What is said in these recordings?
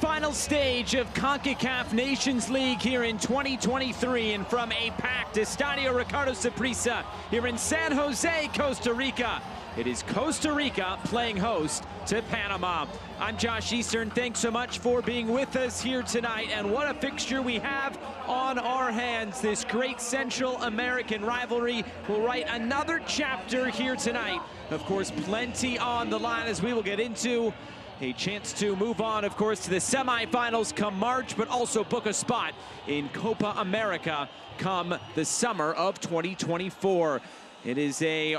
quarterfinal stage of Concacaf Nations League here in 2023, and from a packed Estadio Ricardo Saprissa here in San Jose, Costa Rica. It is Costa Rica playing host to Panama. I'm Josh Eastern. Thanks so much for being with us here tonight. And what a fixture we have on our hands. This great Central American rivalry will write another chapter here tonight. Of course, plenty on the line as we will get into. A chance to move on, of course, to the semifinals come March, but also book a spot in Copa America come the summer of 2024. It is a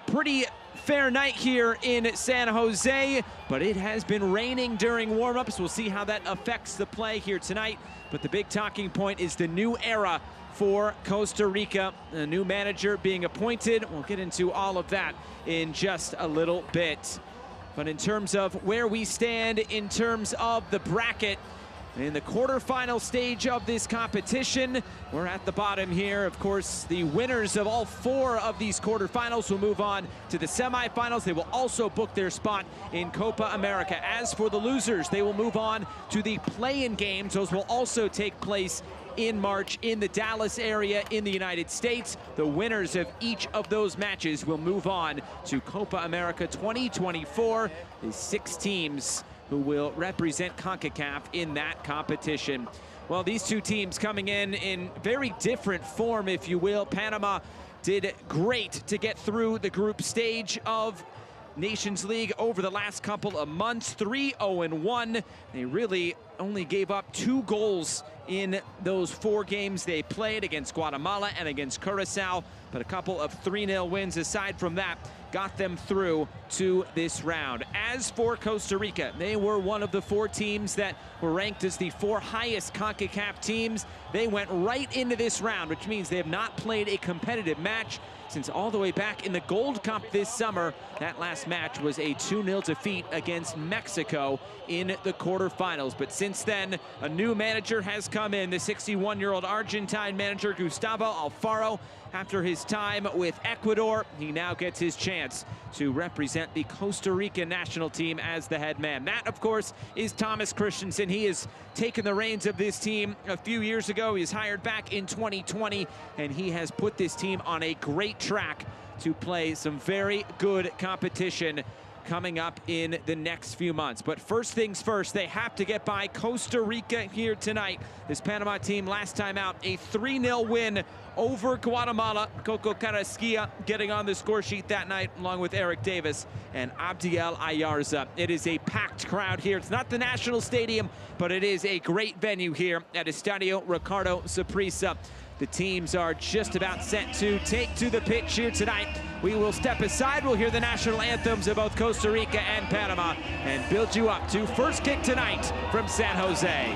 pretty fair night here in San Jose, but it has been raining during warm-ups. We'll see how that affects the play here tonight. But the big talking point is the new era for Costa Rica, a new manager being appointed. We'll get into all of that in just a little bit. But in terms of where we stand in terms of the bracket, in the quarterfinal stage of this competition, we're at the bottom here. Of course, the winners of all four of these quarterfinals will move on to the semifinals. They will also book their spot in Copa America. As for the losers, they will move on to the play-in games. Those will also take place in March in the Dallas area in the United States. The winners of each of those matches will move on to Copa America 2024. There's 6 teams who will represent CONCACAF in that competition. Well, these two teams coming in very different form, if you will. Panama did great to get through the group stage of Nations League over the last couple of months. 3-0-1. They really only gave up 2 goals in those 4 games they played against Guatemala and against Curacao, but a couple of 3-0 wins aside from that got them through to this round. As for Costa Rica, they were one of the 4 teams that were ranked as the 4 highest CONCACAF teams. They went right into this round, which means they have not played a competitive match since all the way back in the Gold Cup this summer. That last match was a 2-0 defeat against Mexico in the quarterfinals. But since then, a new manager has come in, the 61-year-old Argentine manager Gustavo Alfaro. After his time with Ecuador, he now gets his chance to represent the Costa Rica national team as the head man. That, of course, is Thomas Christensen. He has taken the reins of this team a few years ago. He was hired back in 2020, and he has put this team on a great track to play some very good competition coming up in the next few months. But first things first, they have to get by Costa Rica here tonight. This Panama team last time out, a 3-0 win over Guatemala. Coco Carrasquilla getting on the score sheet that night along with Eric Davis and Abdiel Ayarza. It is a packed crowd here. It's not the National Stadium, but it is a great venue here at Estadio Ricardo Saprissa. The teams are just about set to take to the pitch here tonight. We will step aside. We'll hear the national anthems of both Costa Rica and Panama and build you up to first kick tonight from San Jose.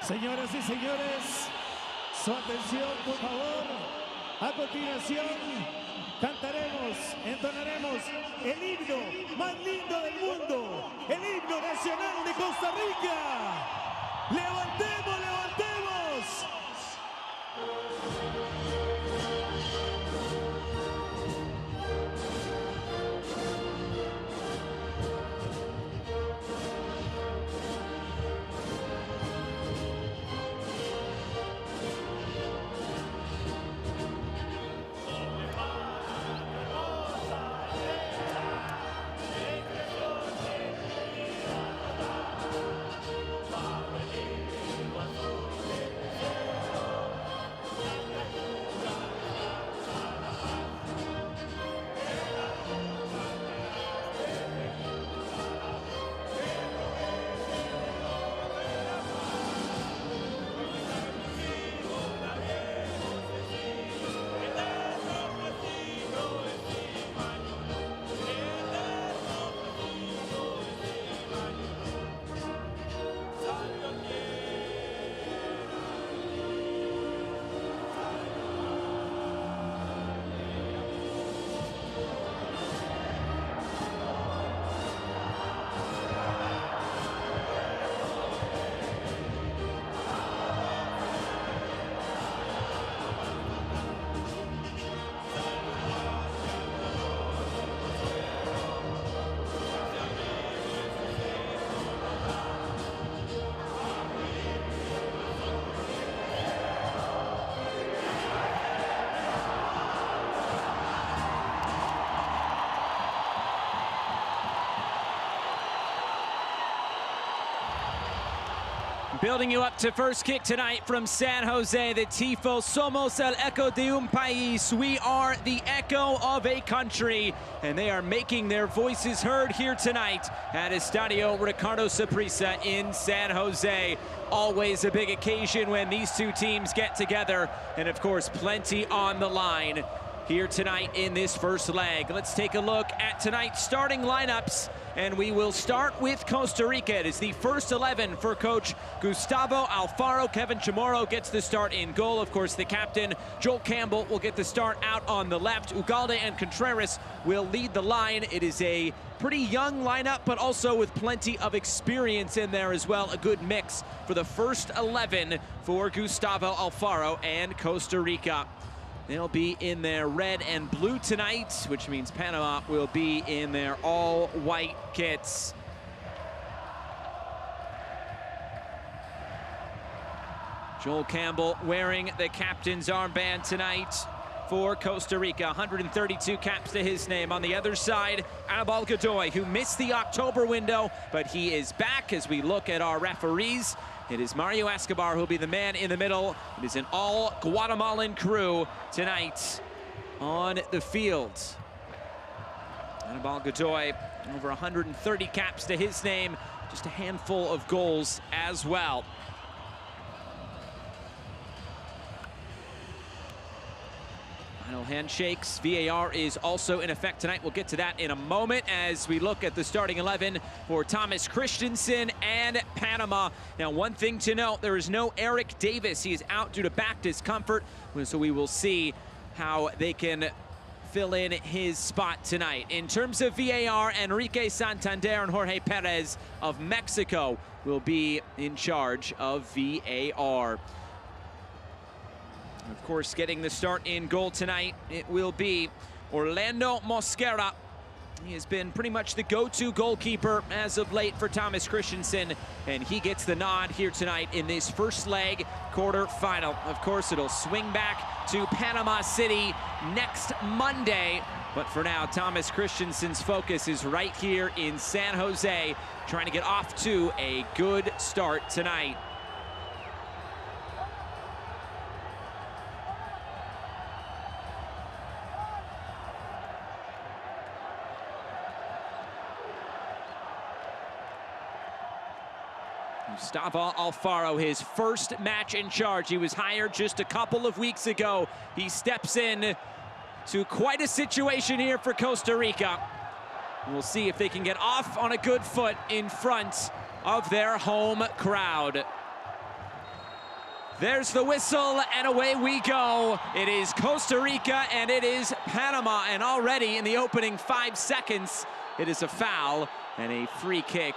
Señoras y señores, su atención, por favor. A continuación, cantaremos, entonaremos el himno más lindo del mundo, el himno nacional de Costa Rica. ¡Levantemos, levantemos! Building you up to first kick tonight from San Jose, the Tifo. Somos el eco de un país. We are the echo of a country, and they are making their voices heard here tonight at Estadio Ricardo Saprissa in San Jose. Always a big occasion when these two teams get together, and of course, plenty on the line here tonight in this first leg. Let's take a look at tonight's starting lineups, and we will start with Costa Rica. It is the first 11 for coach Gustavo Alfaro. Kevin Chamorro gets the start in goal. Of course, the captain, Joel Campbell, will get the start out on the left. Ugalde and Contreras will lead the line. It is a pretty young lineup, but also with plenty of experience in there as well. A good mix for the first 11 for Gustavo Alfaro and Costa Rica. They'll be in their red and blue tonight, which means Panama will be in their all-white kits. Joel Campbell wearing the captain's armband tonight for Costa Rica. 132 caps to his name. On the other side, Anibal Godoy, who missed the October window, but he is back as we look at our referees. It is Mario Escobar who'll be the man in the middle. It is an all Guatemalan crew tonight on the field. Anibal Godoy, over 130 caps to his name, just a handful of goals as well. Final handshakes. VAR is also in effect tonight. We'll get to that in a moment as we look at the starting 11 for Thomas Christensen and Panama. Now, one thing to note, there is no Eric Davis. He is out due to back discomfort, so we will see how they can fill in his spot tonight. In terms of VAR, Enrique Santander and Jorge Perez of Mexico will be in charge of VAR. Of course, getting the start in goal tonight, it will be Orlando Mosquera. He has been pretty much the go-to goalkeeper as of late for Thomas Christensen, and he gets the nod here tonight in this first leg quarterfinal. Of course, it'll swing back to Panama City next Monday, but for now, Thomas Christensen's focus is right here in San Jose, trying to get off to a good start tonight. Gustavo Alfaro, his first match in charge. He was hired just a couple of weeks ago. He steps in to quite a situation here for Costa Rica. We'll see if they can get off on a good foot in front of their home crowd. There's the whistle, and away we go. It is Costa Rica, and it is Panama, and already in the opening 5 seconds, it is a foul and a free kick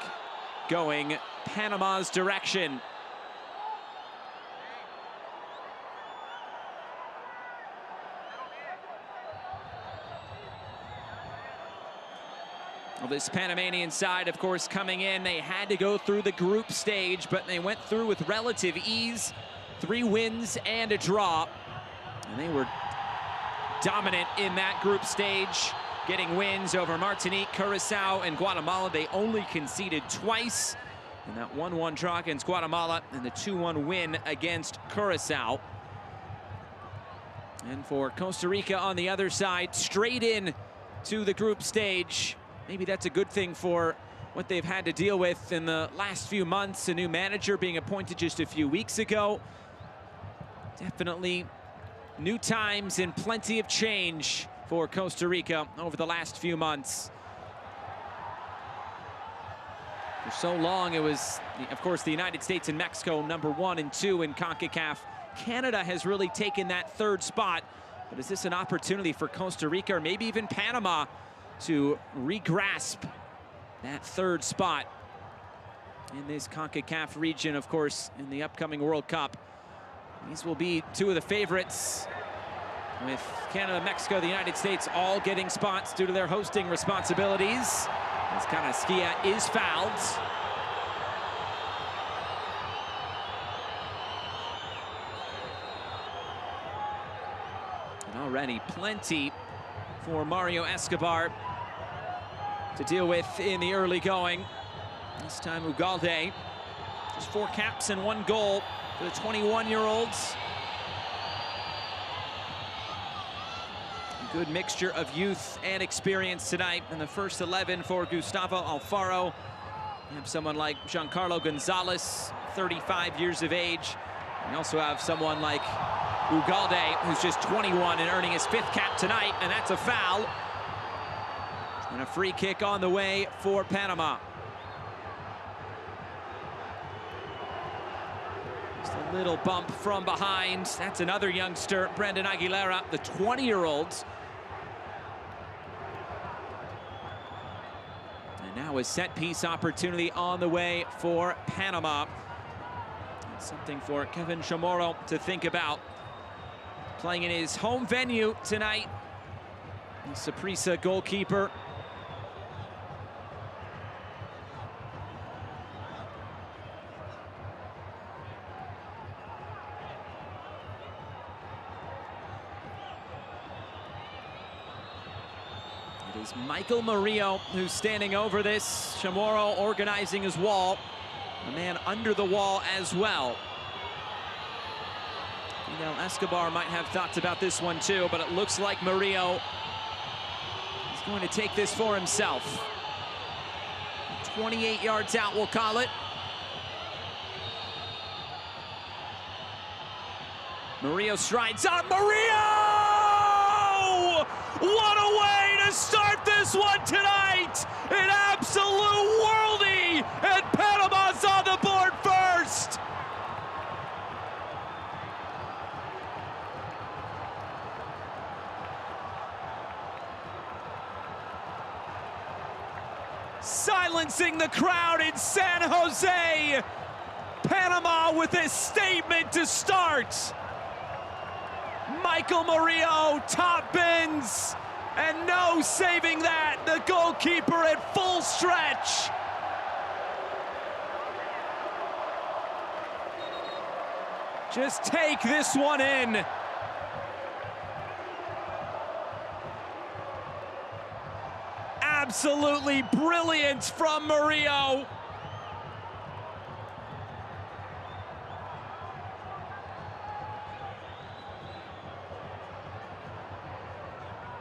going Panama's direction. Well, this Panamanian side, of course, coming in, they had to go through the group stage, but they went through with relative ease. 3 wins and a draw, and they were dominant in that group stage, getting wins over Martinique, Curacao, and Guatemala. They only conceded twice in that 1-1 draw against Guatemala and the 2-1 win against Curacao. And for Costa Rica on the other side, straight in to the group stage. Maybe that's a good thing for what they've had to deal with in the last few months. A new manager being appointed just a few weeks ago. Definitely new times and plenty of change for Costa Rica over the last few months. For so long, it was, of course, the United States and Mexico #1 and 2 in Concacaf. Canada has really taken that 3rd spot. But is this an opportunity for Costa Rica, or maybe even Panama, to re-grasp that 3rd spot in this Concacaf region, of course, in the upcoming World Cup? These will be 2 of the favorites, with Canada, Mexico, the United States all getting spots due to their hosting responsibilities. As Carrasquilla is fouled. And already plenty for Mario Escobar to deal with in the early going. This time Ugalde, just 4 caps and 1 goal for the 21-year-olds. A good mixture of youth and experience tonight in the first 11 for Gustavo Alfaro. You have someone like Giancarlo Gonzalez, 35 years of age. And you also have someone like Ugalde, who's just 21 and earning his 5th cap tonight, and that's a foul. And a free kick on the way for Panama. Just a little bump from behind. That's another youngster, Brendan Aguilera, the 20-year-old. And now a set-piece opportunity on the way for Panama. Something for Kevin Chamorro to think about. Playing in his home venue tonight. The Saprissa goalkeeper. It is Michael Murillo who's standing over this. Chamorro organizing his wall. A man under the wall as well. Fidel Escobar might have thoughts about this one too, but it looks like Murillo is going to take this for himself. 28 yards out, we'll call it. Murillo strides on. Murillo! What a way to start this one tonight! An absolute worldie, and Panama's on the board first! Silencing the crowd in San Jose. Panama with a statement to start. Michael Murillo top bins, and no saving that. The goalkeeper at full stretch. Just take this one in. Absolutely brilliant from Murillo.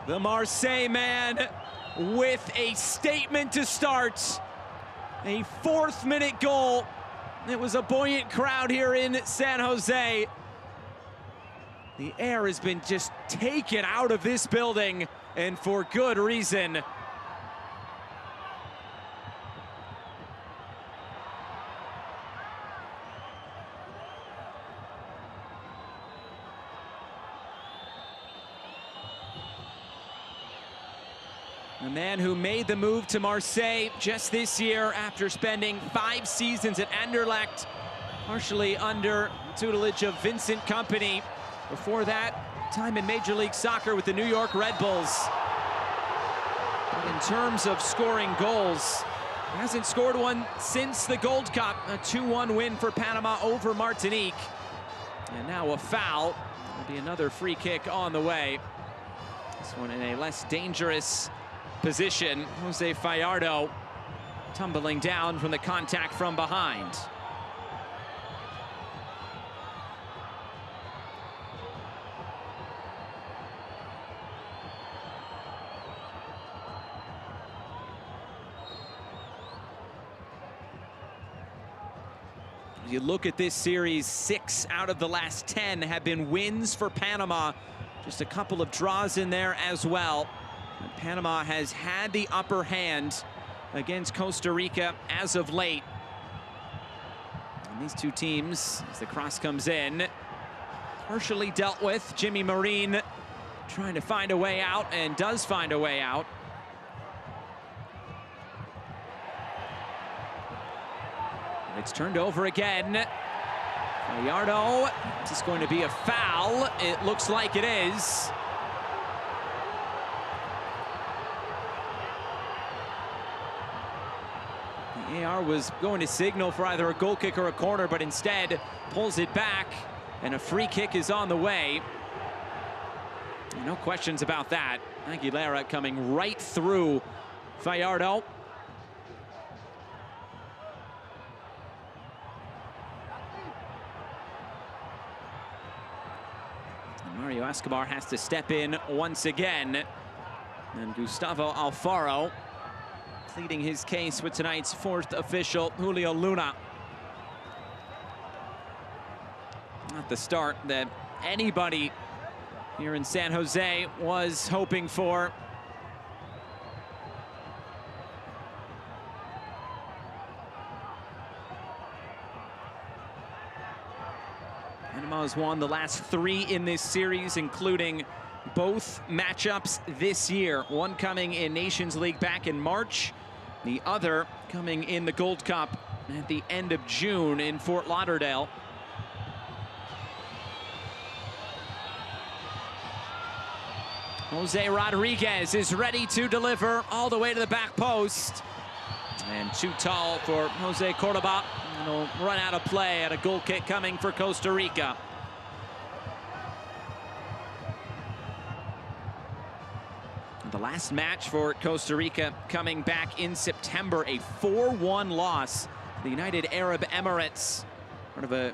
The Marseille man with a statement to start. A 4th-minute goal. It was a buoyant crowd here in San Jose. The air has been just taken out of this building, and for good reason. The man who made the move to Marseille just this year after spending 5 seasons at Anderlecht, partially under tutelage of Vincent Kompany. Before that, time in Major League Soccer with the New York Red Bulls. But in terms of scoring goals, he hasn't scored one since the Gold Cup, a 2-1 win for Panama over Martinique. And now a foul. There'll be another free kick on the way. This one in a less dangerous position. Jose Fallardo tumbling down from the contact from behind. You look at this series, 6 out of the last 10 have been wins for Panama. Just a couple of draws in there as well. And Panama has had the upper hand against Costa Rica as of late. And these two teams, as the cross comes in, partially dealt with. Jimmy Marine trying to find a way out, and does find a way out. It's turned over again. Gallardo, is this going to be a foul? It looks like it is. The AR was going to signal for either a goal kick or a corner, but instead pulls it back, and a free kick is on the way. No questions about that. Aguilera coming right through Fallardo. Mario Escobar has to step in once again. And Gustavo Alfaro pleading his case with tonight's 4th official, Julio Luna. Not the start that anybody here in San Jose was hoping for. Panama has won the last 3 in this series, including both matchups this year. One coming in Nations League back in March, the other coming in the Gold Cup at the end of June in Fort Lauderdale. Jose Rodriguez is ready to deliver all the way to the back post. And too tall for Jose Cordoba. He'll run out of play at a goal kick coming for Costa Rica. The last match for Costa Rica coming back in September, a 4-1 loss to the United Arab Emirates. Part of a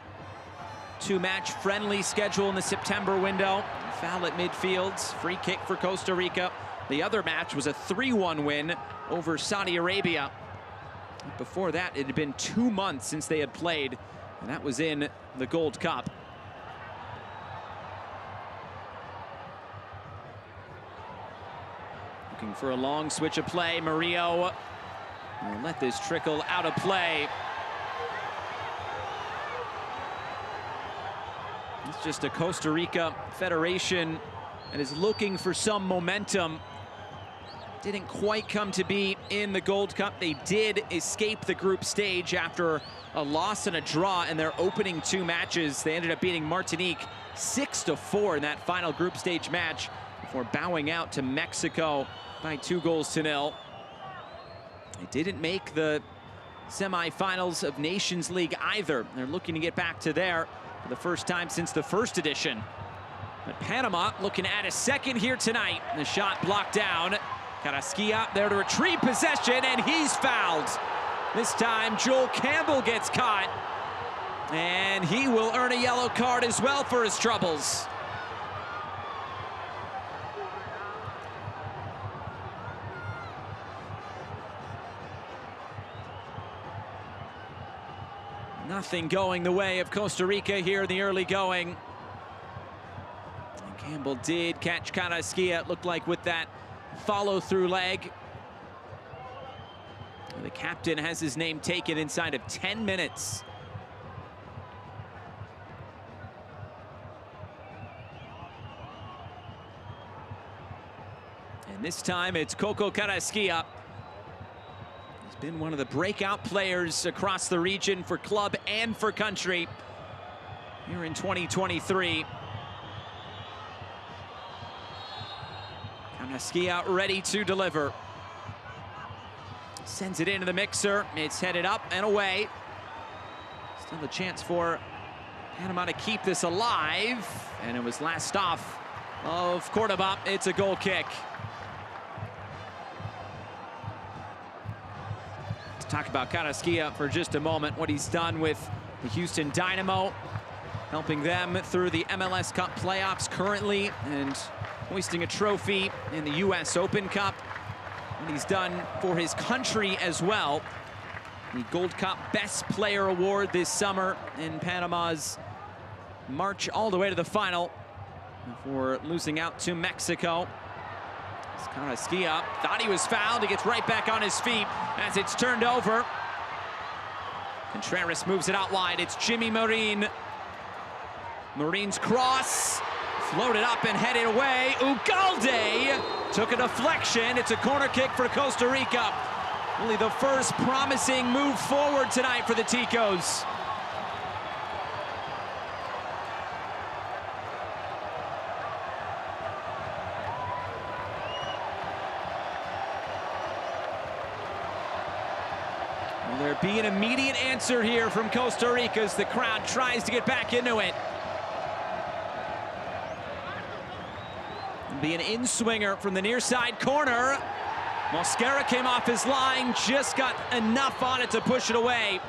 2-match friendly schedule in the September window. Foul at midfield, free kick for Costa Rica. The other match was a 3-1 win over Saudi Arabia. Before that, it had been 2 months since they had played, and that was in the Gold Cup. Looking for a long switch of play. Murillo will let this trickle out of play. It's just a Costa Rica federation that is looking for some momentum. Didn't quite come to be in the Gold Cup. They did escape the group stage after a loss and a draw in their opening 2 matches. They ended up beating Martinique 6-4 in that final group stage match before bowing out to Mexico by 2-0. They didn't make the semifinals of Nations League either. They're looking to get back to there for the first time since the first edition. But Panama looking at a second here tonight. The shot blocked down. Carrasquilla there to retrieve possession, and he's fouled. This time, Joel Campbell gets caught, and he will earn a yellow card as well for his troubles. Nothing going the way of Costa Rica here in the early going. And Campbell did catch Carrasquilla, it looked like, with that follow-through leg. The captain has his name taken inside of 10 minutes. And This time it's Coco Carrasquilla. He's been one of the breakout players across the region for club and for country here in 2023. Carrasquilla ready to deliver. Sends it into the mixer. It's headed up and away. Still a chance for Panama to keep this alive. And it was last stop of Cordoba. It's a goal kick. Let's talk about Carrasquilla for just a moment. What he's done with the Houston Dynamo, helping them through the MLS Cup playoffs currently and hoisting a trophy in the US Open Cup. What he's done for his country as well. The Gold Cup Best Player Award this summer in Panama's march all the way to the final before losing out to Mexico. Carrasquilla thought he was fouled. He gets right back on his feet as it's turned over. Contreras moves it out wide. It's Jimmy Marin. Marin's cross, floated up and headed away. Ugalde took a deflection. It's a corner kick for Costa Rica. Really the first promising move forward tonight for the Ticos. Will there be an immediate answer here from Costa Rica as the crowd tries to get back into it? It'll be an in-swinger from the near side corner. Mosquera came off his line, just got enough on it to push it away.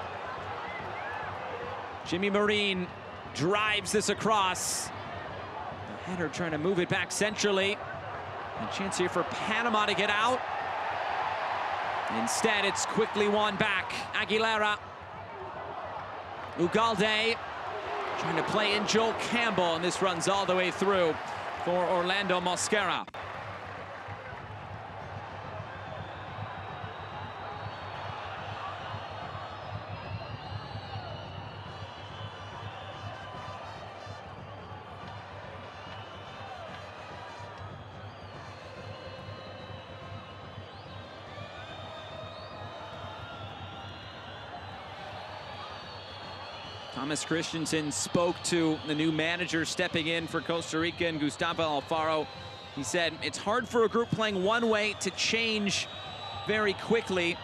Jimmy Marin drives this across. The header trying to move it back centrally. A chance here for Panama to get out. Instead, it's quickly won back. Aguilera. Ugalde trying to play in Joel Campbell, and this runs all the way through for Orlando Mosquera. Thomas Christensen spoke to the new manager stepping in for Costa Rica and Gustavo Alfaro. He said, it's hard for a group playing one way to change very quickly.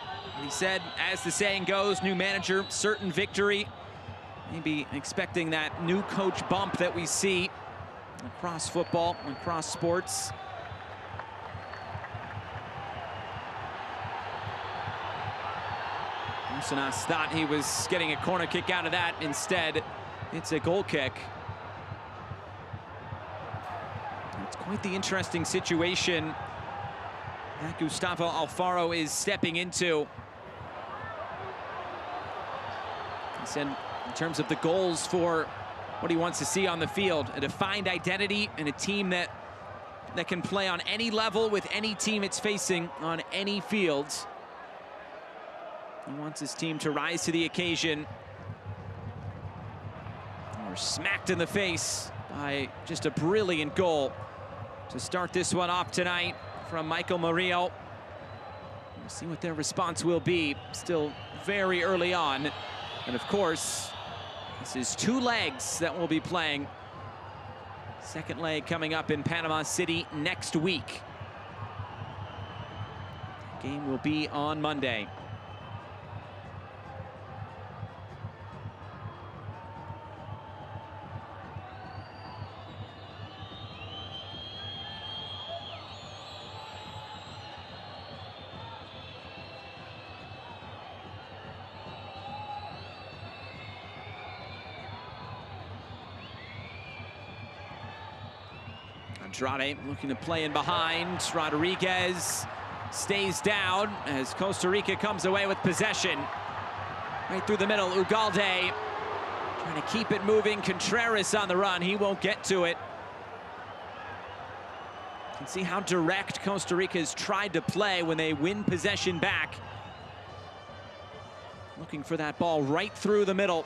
He said, as the saying goes, new manager, certain victory. Maybe expecting that new coach bump that we see across football, across sports. Arsenas thought he was getting a corner kick out of that. Instead, it's a goal kick. It's quite the interesting situation that Gustavo Alfaro is stepping into. He said, in terms of the goals for what he wants to see on the field, a defined identity and a team that can play on any level with any team it's facing on any field. He wants his team to rise to the occasion. Or smacked in the face by just a brilliant goal to start this one off tonight from Michael Murillo. We'll see what their response will be. Still very early on. And of course, this is two legs that we'll be playing. Second leg coming up in Panama City next week. The game will be on Monday. Andrade looking to play in behind. Rodriguez stays down as Costa Rica comes away with possession. Right through the middle, Ugalde trying to keep it moving. Contreras on the run, he won't get to it. You can see how direct Costa Rica has tried to play when they win possession back. Looking for that ball right through the middle.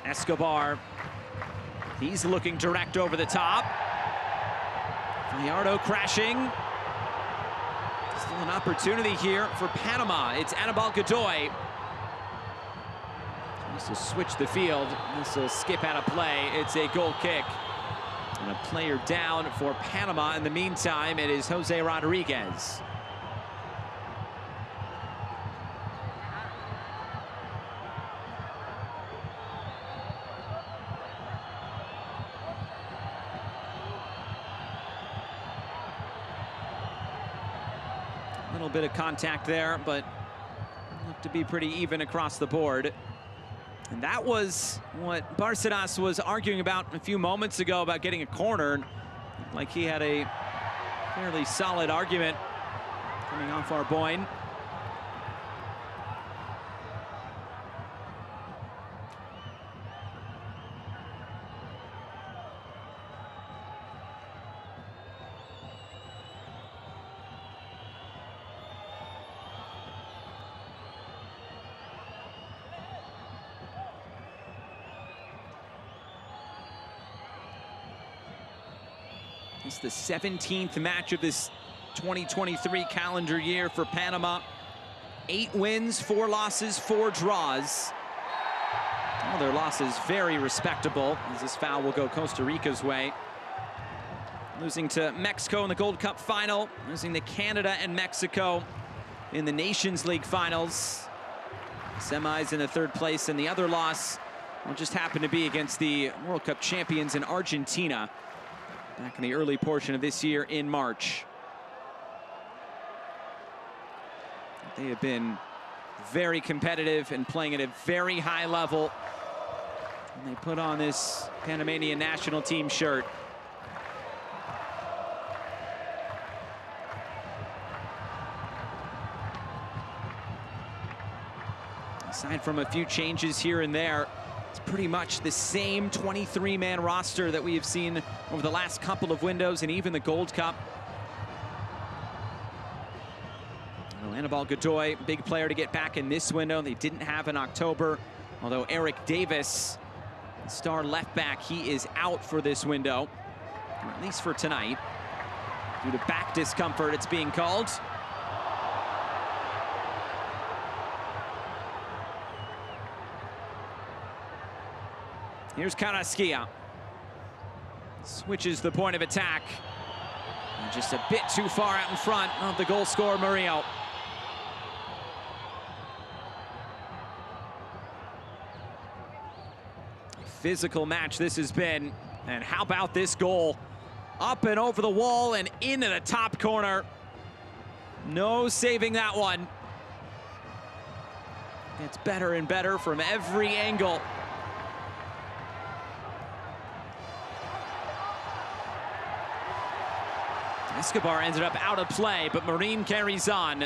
Escobar, he's looking direct over the top. Gallardo crashing. Still an opportunity here for Panama. It's Anibal Godoy. Tries to switch the field. This will skip out of play. It's a goal kick. And a player down for Panama. In the meantime, it is Jose Rodriguez. A little bit of contact there, but looked to be pretty even across the board. And that was what Barcenas was arguing about a few moments ago about getting a corner. Like he had a fairly solid argument coming off Arboin. It's the 17th match of this 2023 calendar year for Panama. 8 wins, 4 losses, 4 draws. All their losses very respectable, as this foul will go Costa Rica's way. Losing to Mexico in the Gold Cup final, losing to Canada and Mexico in the Nations League finals. Semis in the 3rd place, and the other loss will just happen to be against the World Cup champions in Argentina back in the early portion of this year in March. They have been very competitive and playing at a very high level. And they put on this Panamanian national team shirt. Aside from a few changes here and there, it's pretty much the same 23-man roster that we have seen over the last couple of windows and even the Gold Cup. Well, Anibal Godoy, big player to get back in this window. They didn't have in October, although Eric Davis, star left back, he is out for this window, or at least for tonight. Due to back discomfort, it's being called. Here's Carrasquilla. Switches the point of attack. And just a bit too far out in front of the goal scorer, Murillo. Physical match this has been. And how about this goal? Up and over the wall and into the top corner. No saving that one. It's better and better from every angle. Escobar ended up out of play, but Marin carries on.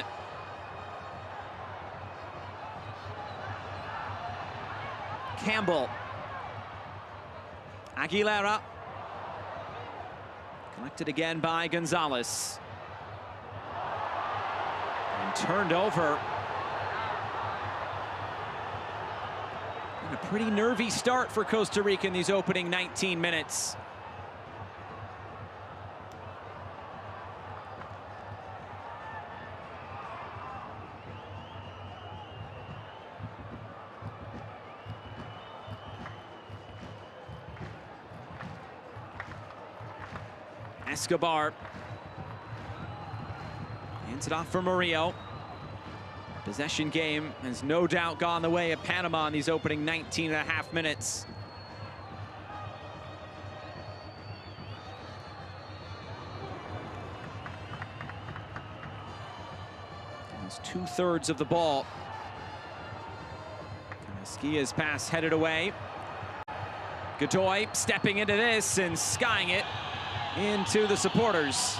Campbell. Aguilera. Collected again by Gonzalez. And turned over. And a pretty nervy start for Costa Rica in these opening 19 minutes. Escobar hands it off for Murillo. Possession game has no doubt gone the way of Panama in these opening 19.5 minutes. That's 2/3 of the ball. Carrasquilla's pass headed away. Godoy stepping into this and skying it into the supporters.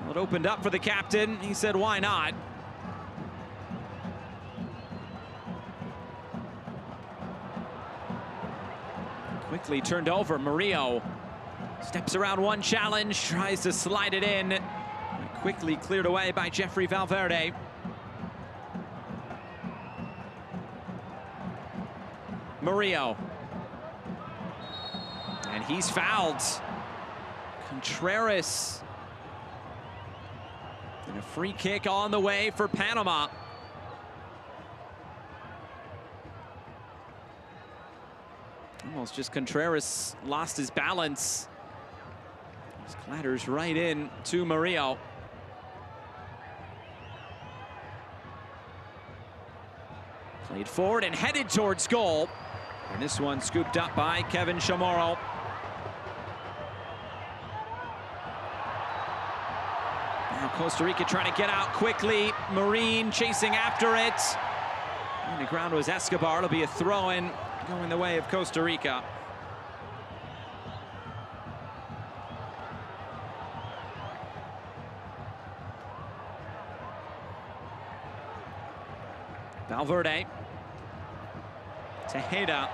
Well, it opened up for the captain. He said, why not? Quickly turned over. Murillo steps around one challenge, tries to slide it in. quickly cleared away by Jeffrey Valverde. Murillo. And he's fouled. Contreras. And a free kick on the way for Panama. Almost just Contreras lost his balance. Just clatters right in to Murillo. Played forward and headed towards goal. And this one scooped up by Kevin Chamorro. Now Costa Rica trying to get out quickly. Marine chasing after it. On the ground was Escobar. It'll be a throw-in going the way of Costa Rica. Valverde. Tejeda.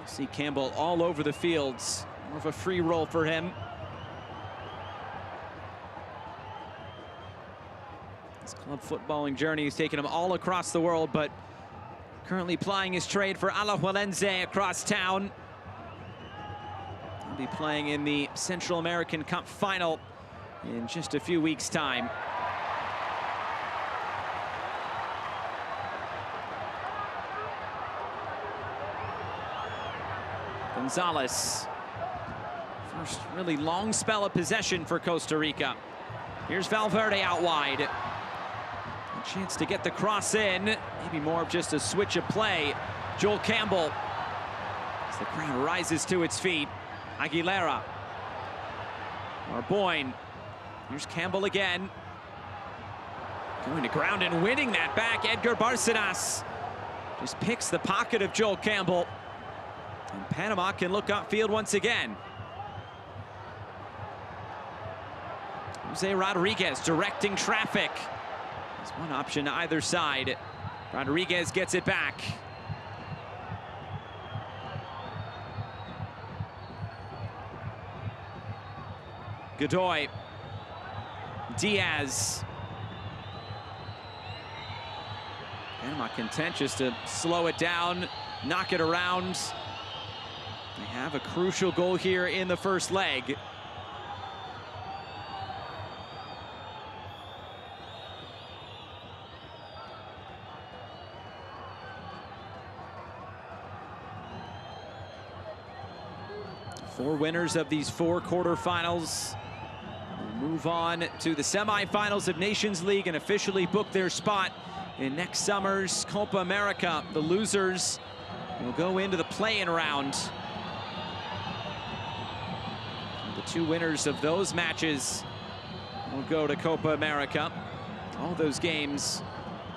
See Campbell all over the fields. More of a free roll for him. His club footballing journey has taken him all across the world, but currently plying his trade for Alajuelense across town. He'll be playing in the Central American Cup final in just a few weeks' time. Gonzalez. First really long spell of possession for Costa Rica. Here's Valverde out wide. A chance to get the cross in. Maybe more of just a switch of play. Joel Campbell. As the crowd rises to its feet. Aguilera. Arboin. Here's Campbell again. Going to ground and winning that back. Edgar Barcenas just picks the pocket of Joel Campbell. And Panama can look upfield once again. Jose Rodriguez directing traffic. There's one option to either side. Rodriguez gets it back. Godoy. Diaz. Panama content just to slow it down, knock it around. They have a crucial goal here in the first leg. Four winners of these four quarterfinals will move on to the semifinals of Nations League and officially book their spot in next summer's Copa America. The losers will go into the play-in round. The two winners of those matches will go to Copa America. All those games,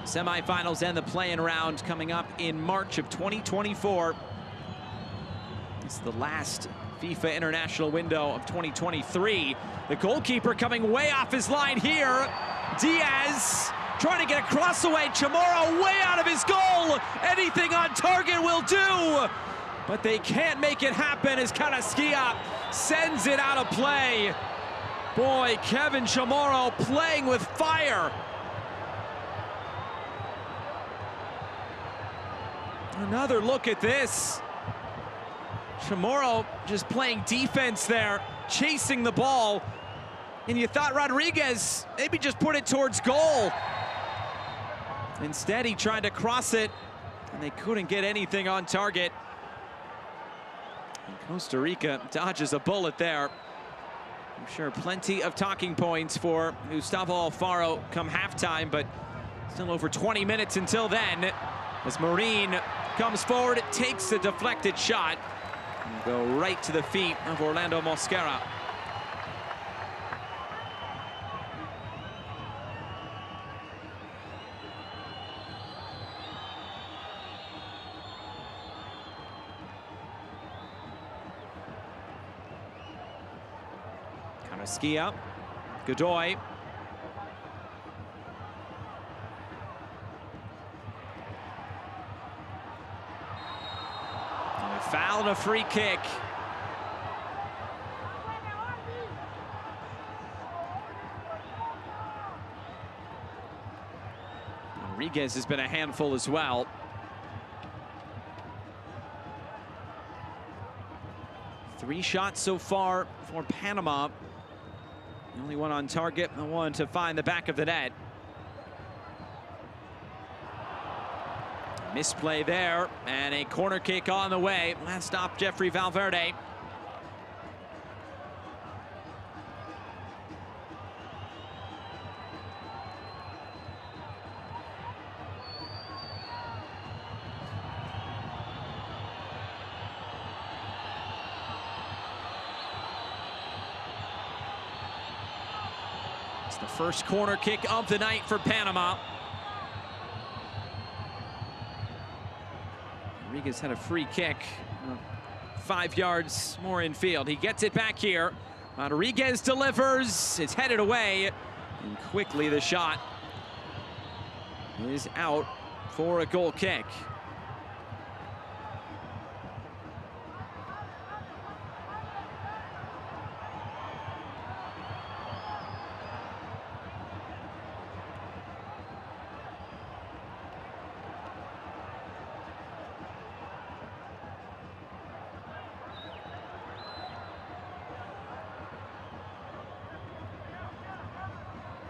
semifinals and the play-in round, coming up in March of 2024. It's the last FIFA international window of 2023. The goalkeeper coming way off his line here. Diaz trying to get a cross away. Chamorro way out of his goal. Anything on target will do. But they can't make it happen as Carrasquilla sends it out of play. Boy, Kevin Chamorro playing with fire. Another look at this. Chamorro just playing defense there, chasing the ball. And you thought Rodriguez maybe just put it towards goal. Instead, he tried to cross it, and they couldn't get anything on target. And Costa Rica dodges a bullet there. I'm sure plenty of talking points for Gustavo Alfaro come halftime, but still over 20 minutes until then. As Marine comes forward, it takes a deflected shot and go right to the feet of Orlando Mosquera. Carrasquilla, Godoy. foul and a free kick. Rodriguez has been a handful as well. Three shots so far for Panama. The only one on target, the one to find the back of the net. Misplay there, and a corner kick on the way. Last stop, Jeffrey Valverde. It's the first corner kick of the night for Panama. Rodriguez had a free kick, 5 yards more infield. He gets it back here. Rodriguez delivers. It's headed away, and quickly the shot is out for a goal kick.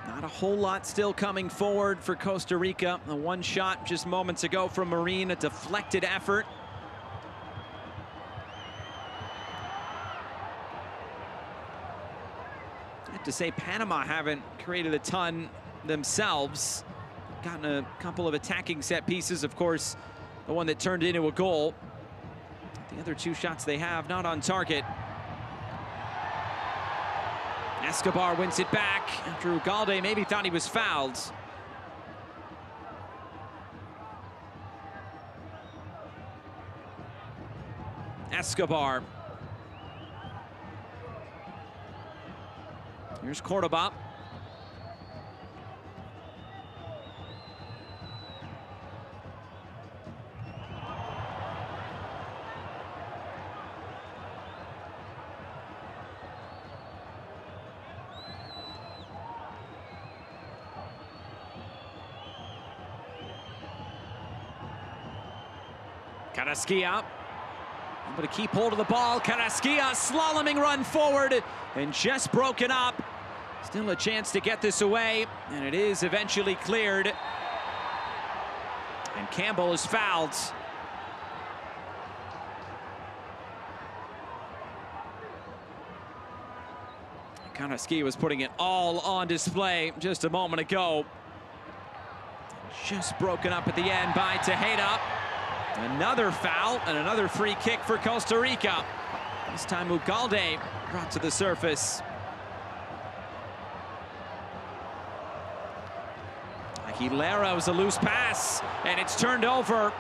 Not a whole lot still coming forward for Costa Rica. The one shot just moments ago from Marin, a deflected effort. I have to say, Panama haven't created a ton themselves. Gotten a couple of attacking set pieces, of course, the one that turned into a goal. The other two shots they have not on target. Escobar wins it back after Ugalde maybe thought he was fouled. Escobar. Here's Cordoba. Carrasquilla, able to keep hold of the ball. Carrasquilla, slaloming run forward and just broken up. Still a chance to get this away, and it is eventually cleared. And Campbell is fouled. Carrasquilla was putting it all on display just a moment ago. Just broken up at the end by Tejeda. Another foul and another free kick for Costa Rica. This time Ugalde brought to the surface. Aguilera was a loose pass, and it's turned over.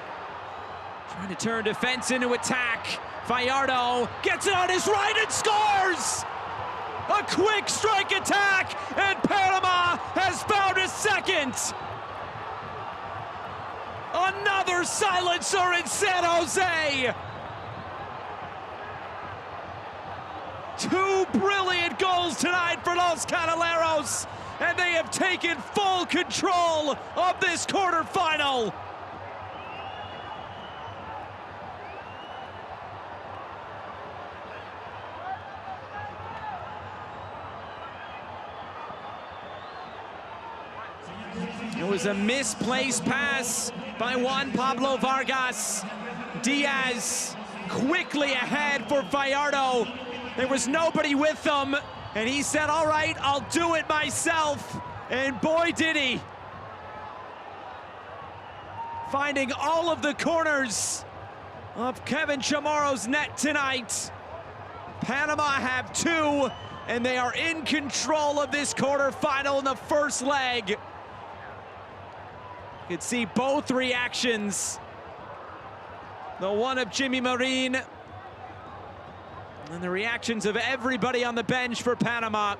Trying to turn defense into attack. Gallardo gets it on his right and scores! A quick strike attack, and Panama has found a second. Another silencer in San Jose. Two brilliant goals tonight for Los Canaleros, and they have taken full control of this quarterfinal. It was a misplaced pass by Juan Pablo Vargas. Diaz quickly ahead for Gallardo. There was nobody with them, and he said, all right, I'll do it myself. And boy, did he. Finding all of the corners of Kevin Chamorro's net tonight. Panama have two, and they are in control of this quarterfinal in the first leg. You could see both reactions. The one of Jimmy Marin, and the reactions of everybody on the bench for Panama.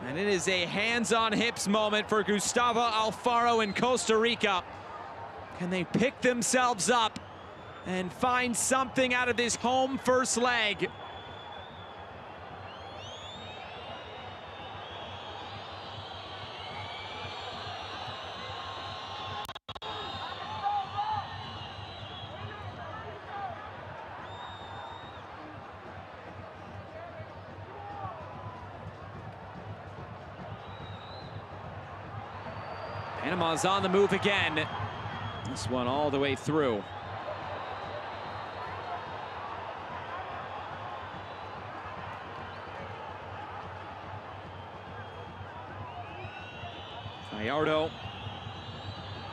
And it is a hands-on-hips moment for Gustavo Alfaro in Costa Rica. Can they pick themselves up and find something out of this home first leg. Panama's on the move again. This one all the way through. Ricardo,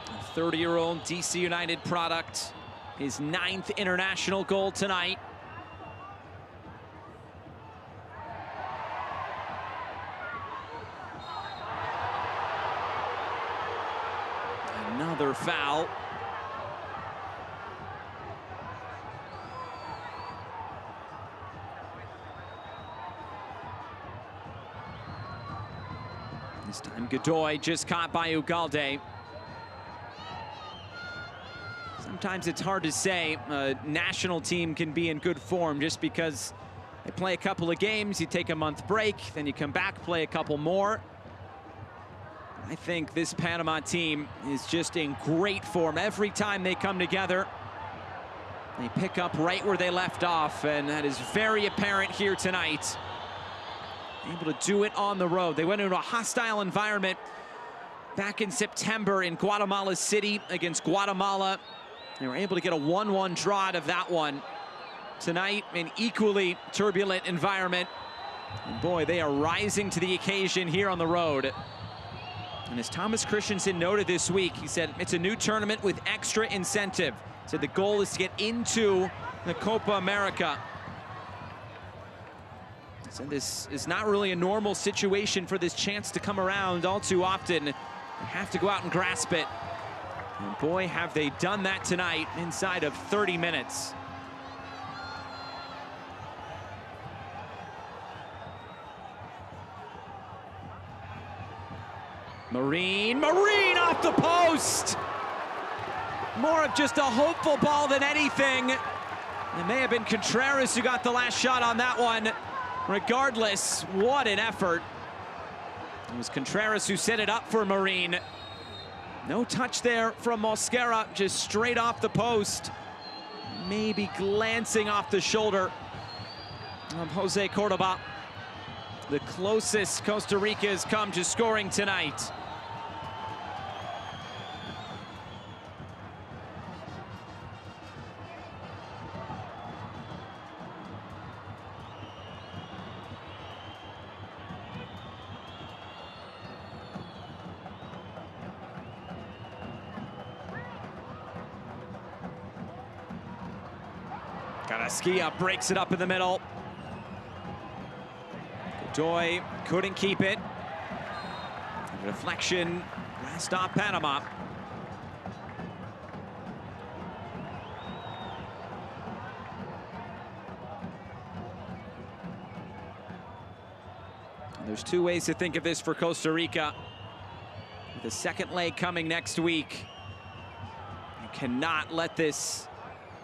a 30-year-old DC United product, his 9th international goal tonight. Another foul. This time Godoy just caught by Ugalde. Sometimes it's hard to say a national team can be in good form just because they play a couple of games, you take a month break, then you come back, play a couple more. I think this Panama team is just in great form. Every time they come together, they pick up right where they left off, and that is very apparent here tonight. Able to do it on the road. They went into a hostile environment back in September in Guatemala City against Guatemala. They were able to get a 1-1 draw out of that one. Tonight, an equally turbulent environment. And boy, they are rising to the occasion here on the road. And as Thomas Christensen noted this week, he said it's a new tournament with extra incentive. He said the goal is to get into the Copa America. He said this is not really a normal situation for this chance to come around all too often. You have to go out and grasp it. And boy, have they done that tonight inside of 30 minutes. Marine off the post! More of just a hopeful ball than anything. It may have been Contreras who got the last shot on that one. Regardless, what an effort. It was Contreras who set it up for Marine. No touch there from Mosquera, just straight off the post. Maybe glancing off the shoulder of Jose Cordoba. The closest Costa Rica has come to scoring tonight. Carrasquilla breaks it up in the middle. Godoy couldn't keep it. Deflection, last stop Panama. There's two ways to think of this for Costa Rica. With the second leg coming next week, you cannot let this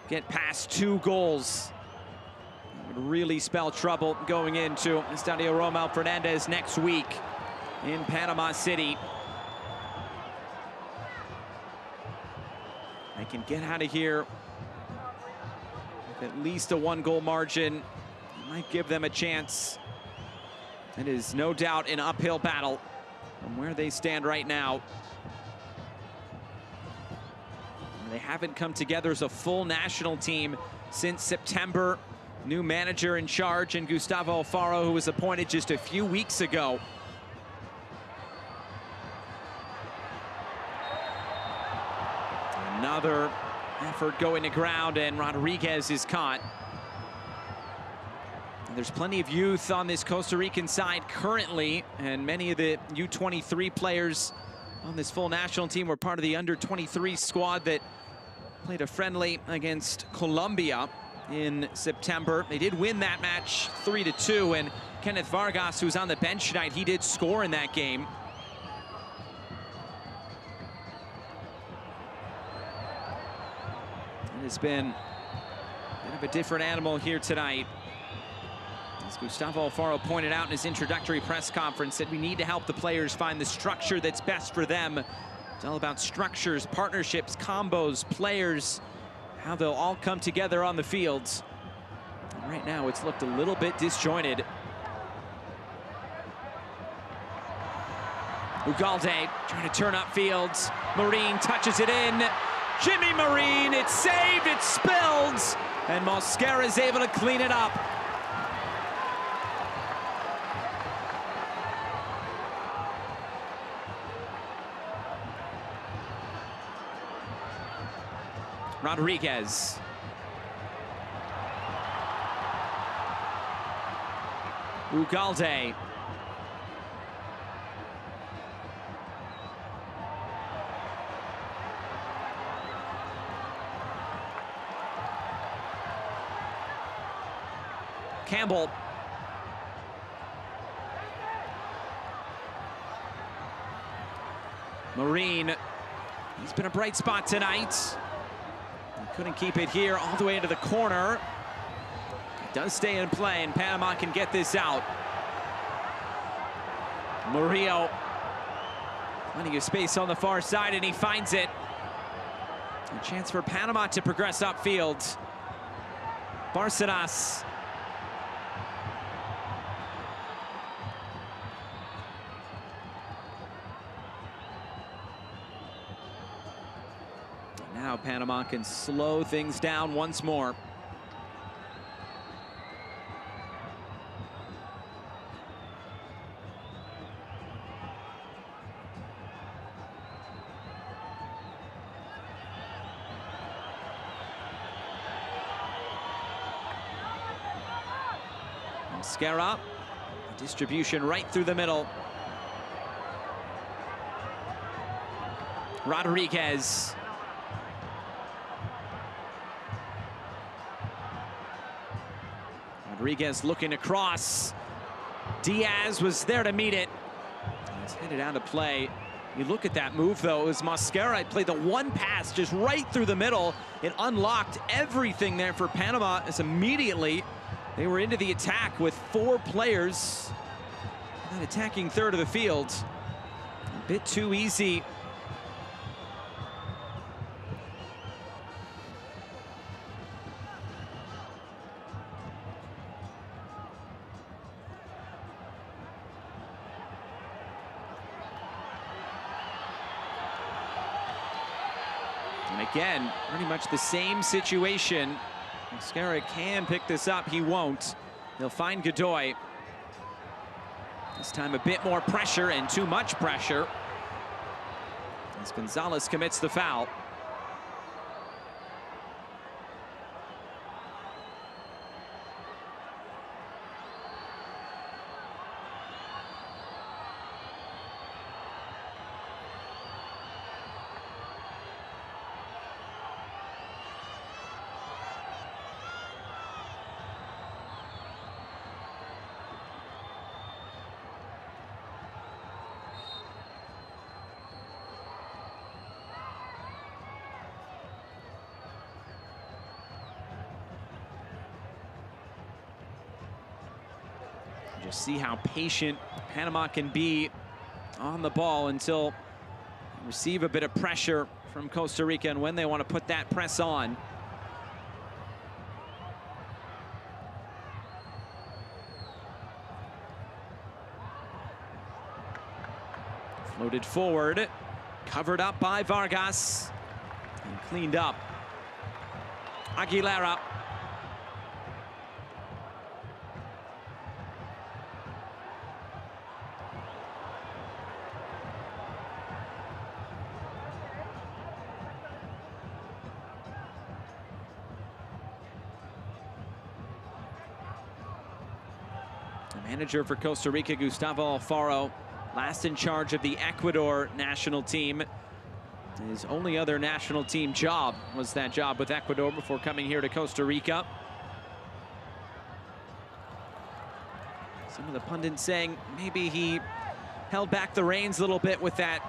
get past 2 goals. It would really spell trouble going into Estadio Romel Fernandez next week in Panama City. They can get out of here with at least a 1-goal margin. It might give them a chance. It is no doubt an uphill battle from where they stand right now. They haven't come together as a full national team since September. New manager in charge in Gustavo Alfaro, who was appointed just a few weeks ago. Another effort going to ground, and Rodriguez is caught. And there's plenty of youth on this Costa Rican side currently, and many of the U23 players on this full national team were part of the under-23 squad that played a friendly against Colombia in September. They did win that match 3-2, and Kenneth Vargas, who's on the bench tonight, he did score in that game. It has been a bit of a different animal here tonight. As Gustavo Alfaro pointed out in his introductory press conference, that we need to help the players find the structure that's best for them. It's all about structures, partnerships, combos, players, how they'll all come together on the fields. And right now, it's looked a little bit disjointed. Ugalde trying to turn up fields. Marine touches it in. Jimmy Marine, it's saved, it's spilled. And Mosquera is able to clean it up. Rodriguez. Ugalde. Campbell. Marine. He's been a bright spot tonight. He couldn't keep it here all the way into the corner. It does stay in play, and Panama can get this out. Murillo. Plenty of space on the far side, and he finds it. A chance for Panama to progress upfield. Barcenas. Now Panama can slow things down once more. Mosquera, distribution right through the middle. Rodriguez. Rodriguez looking across. Diaz was there to meet it. It's headed out of play. You look at that move, though. It was Mosquera. He played the one pass just right through the middle. It unlocked everything there for Panama, as immediately they were into the attack with 4 players. That attacking third of the field. A bit too easy. And again, pretty much the same situation. Mosquera can pick this up. He won't. He'll find Godoy. This time a bit more pressure, and too much pressure, as Gonzalez commits the foul. Just see how patient Panama can be on the ball until they receive a bit of pressure from Costa Rica, and when they want to put that press on. Floated forward, covered up by Vargas, and cleaned up. Aguilera. Manager for Costa Rica, Gustavo Alfaro, last in charge of the Ecuador national team. His only other national team job was that job with Ecuador before coming here to Costa Rica. Some of the pundits saying maybe he held back the reins a little bit with that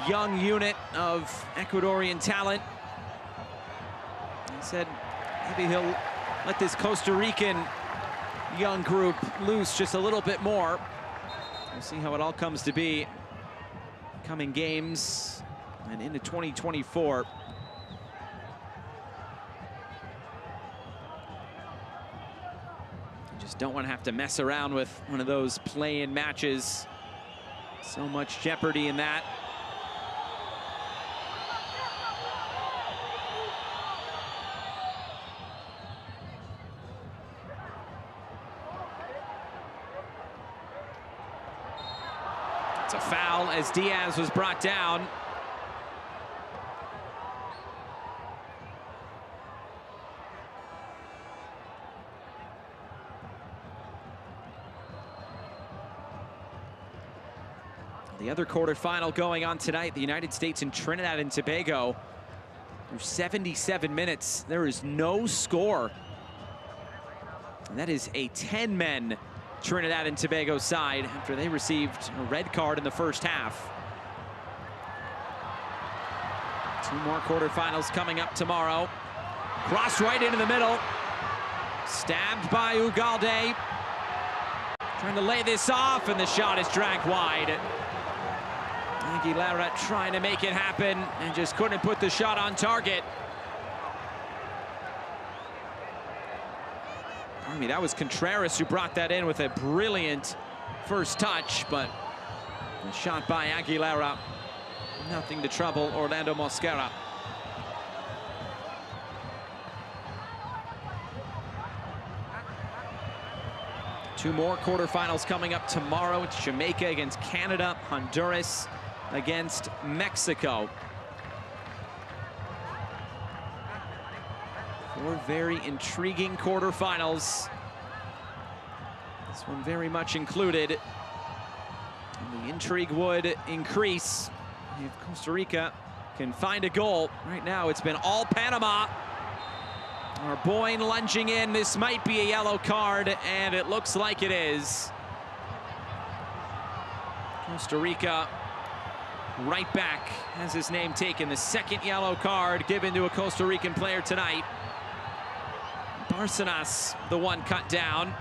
young unit of Ecuadorian talent. He said maybe he'll let this Costa Rican young group loose just a little bit more. We'll see how it all comes to be coming games and into 2024. You just don't want to have to mess around with one of those play-in matches. So much jeopardy in that. It's a foul as Diaz was brought down. The other quarterfinal going on tonight, the United States and Trinidad and Tobago. Through 77 minutes, there is no score. And that is a 10-man Trinidad and Tobago side after they received a red card in the first half. Two more quarterfinals coming up tomorrow. Crossed right into the middle. Stabbed by Ugalde. Trying to lay this off, and the shot is dragged wide. Aguilera trying to make it happen and just couldn't put the shot on target. I mean, that was Contreras who brought that in with a brilliant first touch, but the shot by Aguilera, nothing to trouble Orlando Mosquera. Two more quarterfinals coming up tomorrow. It's Jamaica against Canada, Honduras against Mexico. Four very intriguing quarterfinals. This one very much included. And the intrigue would increase if Costa Rica can find a goal. Right now it's been all Panama. Our Boyne lunging in. This might be a yellow card, and it looks like it is. Costa Rica right back has his name taken. The second yellow card given to a Costa Rican player tonight. Barcenas, the one cut down.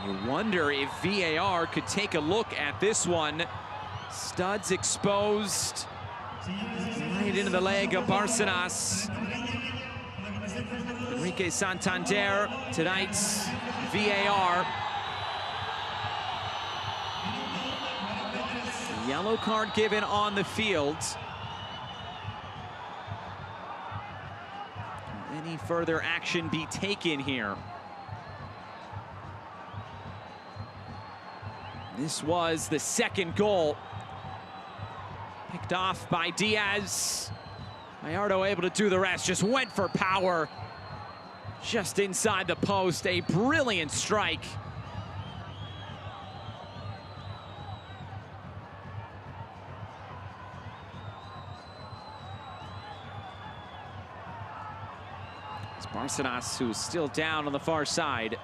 You wonder if VAR could take a look at this one. Studs exposed right into the leg of Barcenas. Enrique Santander, tonight's VAR. Yellow card given on the field. Will any further action be taken here? This was the second goal. Picked off by Diaz. Gallardo able to do the rest, just went for power. Just inside the post, a brilliant strike. It's Barcenas who's still down on the far side.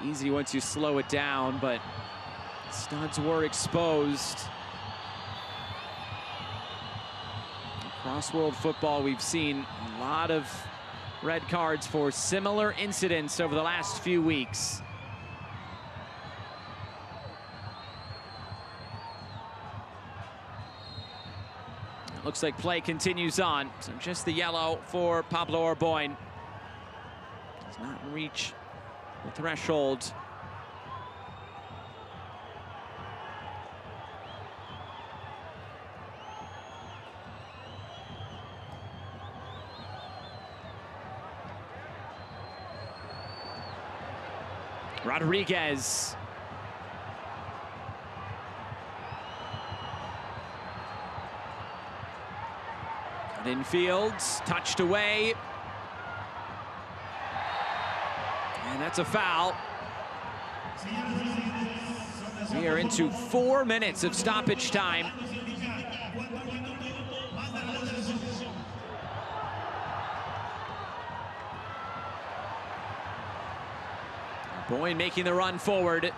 Easy once you slow it down, but studs were exposed. Across world football, we've seen a lot of red cards for similar incidents over the last few weeks. It looks like play continues on, so just the yellow for Pablo Orboin. Does not reach the threshold. Rodriguez. Cut infield, touched away. And that's a foul. We are into 4 minutes of stoppage time. Boyne making the run forward. Is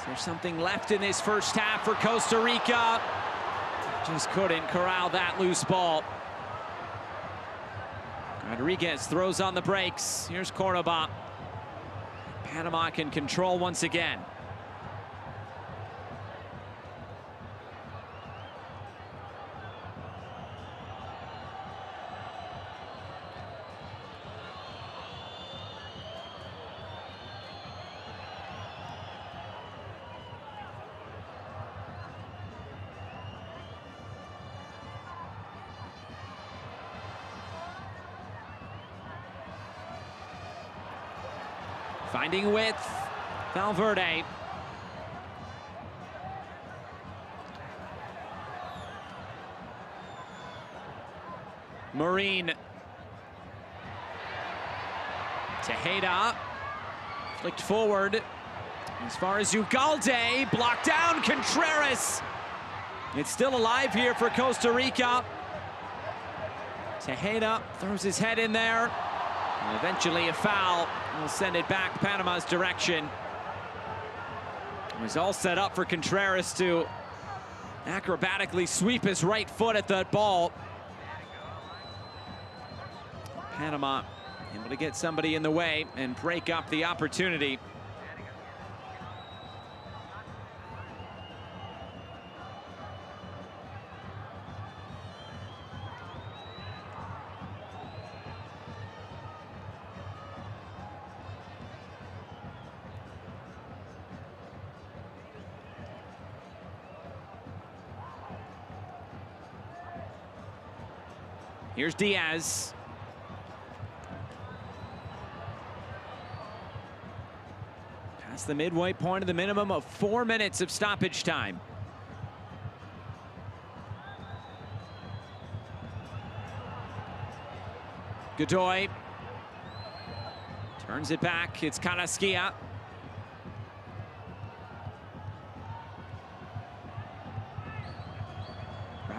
there something left in this first half for Costa Rica? Just couldn't corral that loose ball. Rodriguez throws on the brakes. Here's Cordoba. Panama can control once again. Finding width, Valverde. Marine. Tejeda. Flicked forward. As far as Ugalde. Blocked down, Contreras. It's still alive here for Costa Rica. Tejeda throws his head in there. And eventually a foul will send it back Panama's direction. It was all set up for Contreras to acrobatically sweep his right foot at that ball. Panama able to get somebody in the way and break up the opportunity. Here's Diaz. Past the midway point of the minimum of 4 minutes of stoppage time. Godoy turns it back. It's Carrasquilla.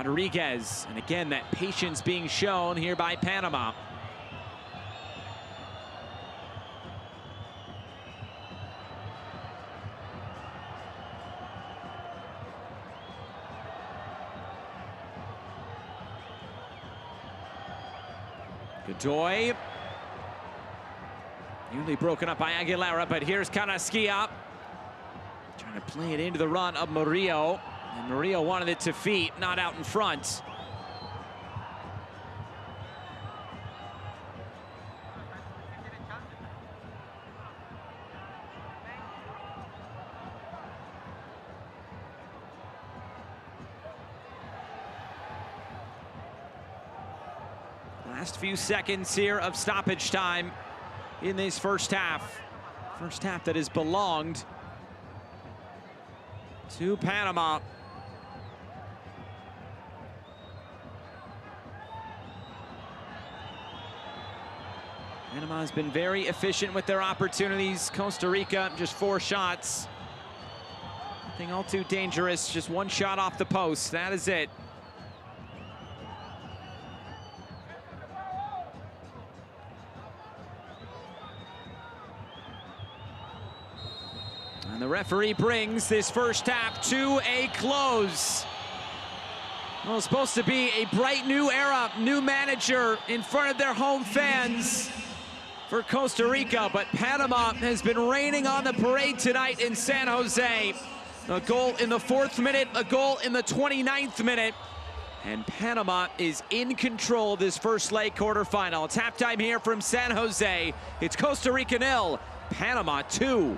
Rodriguez, and again that patience being shown here by Panama. Godoy. Nearly broken up by Aguilera, but here's Carrasquilla. Trying to play it into the run of Murillo. And Murillo wanted it to feet, not out in front. Last few seconds here of stoppage time in this first half. First half that has belonged to Panama. Panama has been very efficient with their opportunities. Costa Rica, just 4 shots. Nothing all too dangerous, just 1 shot off the post. That is it. And the referee brings this first half to a close. Well, it's supposed to be a bright new era, new manager in front of their home fans for Costa Rica, but Panama has been raining on the parade tonight in San Jose. A goal in the 4th minute, a goal in the 29th minute, and Panama is in control of this first leg quarterfinal. It's halftime here from San Jose. It's Costa Rica 0, Panama 2.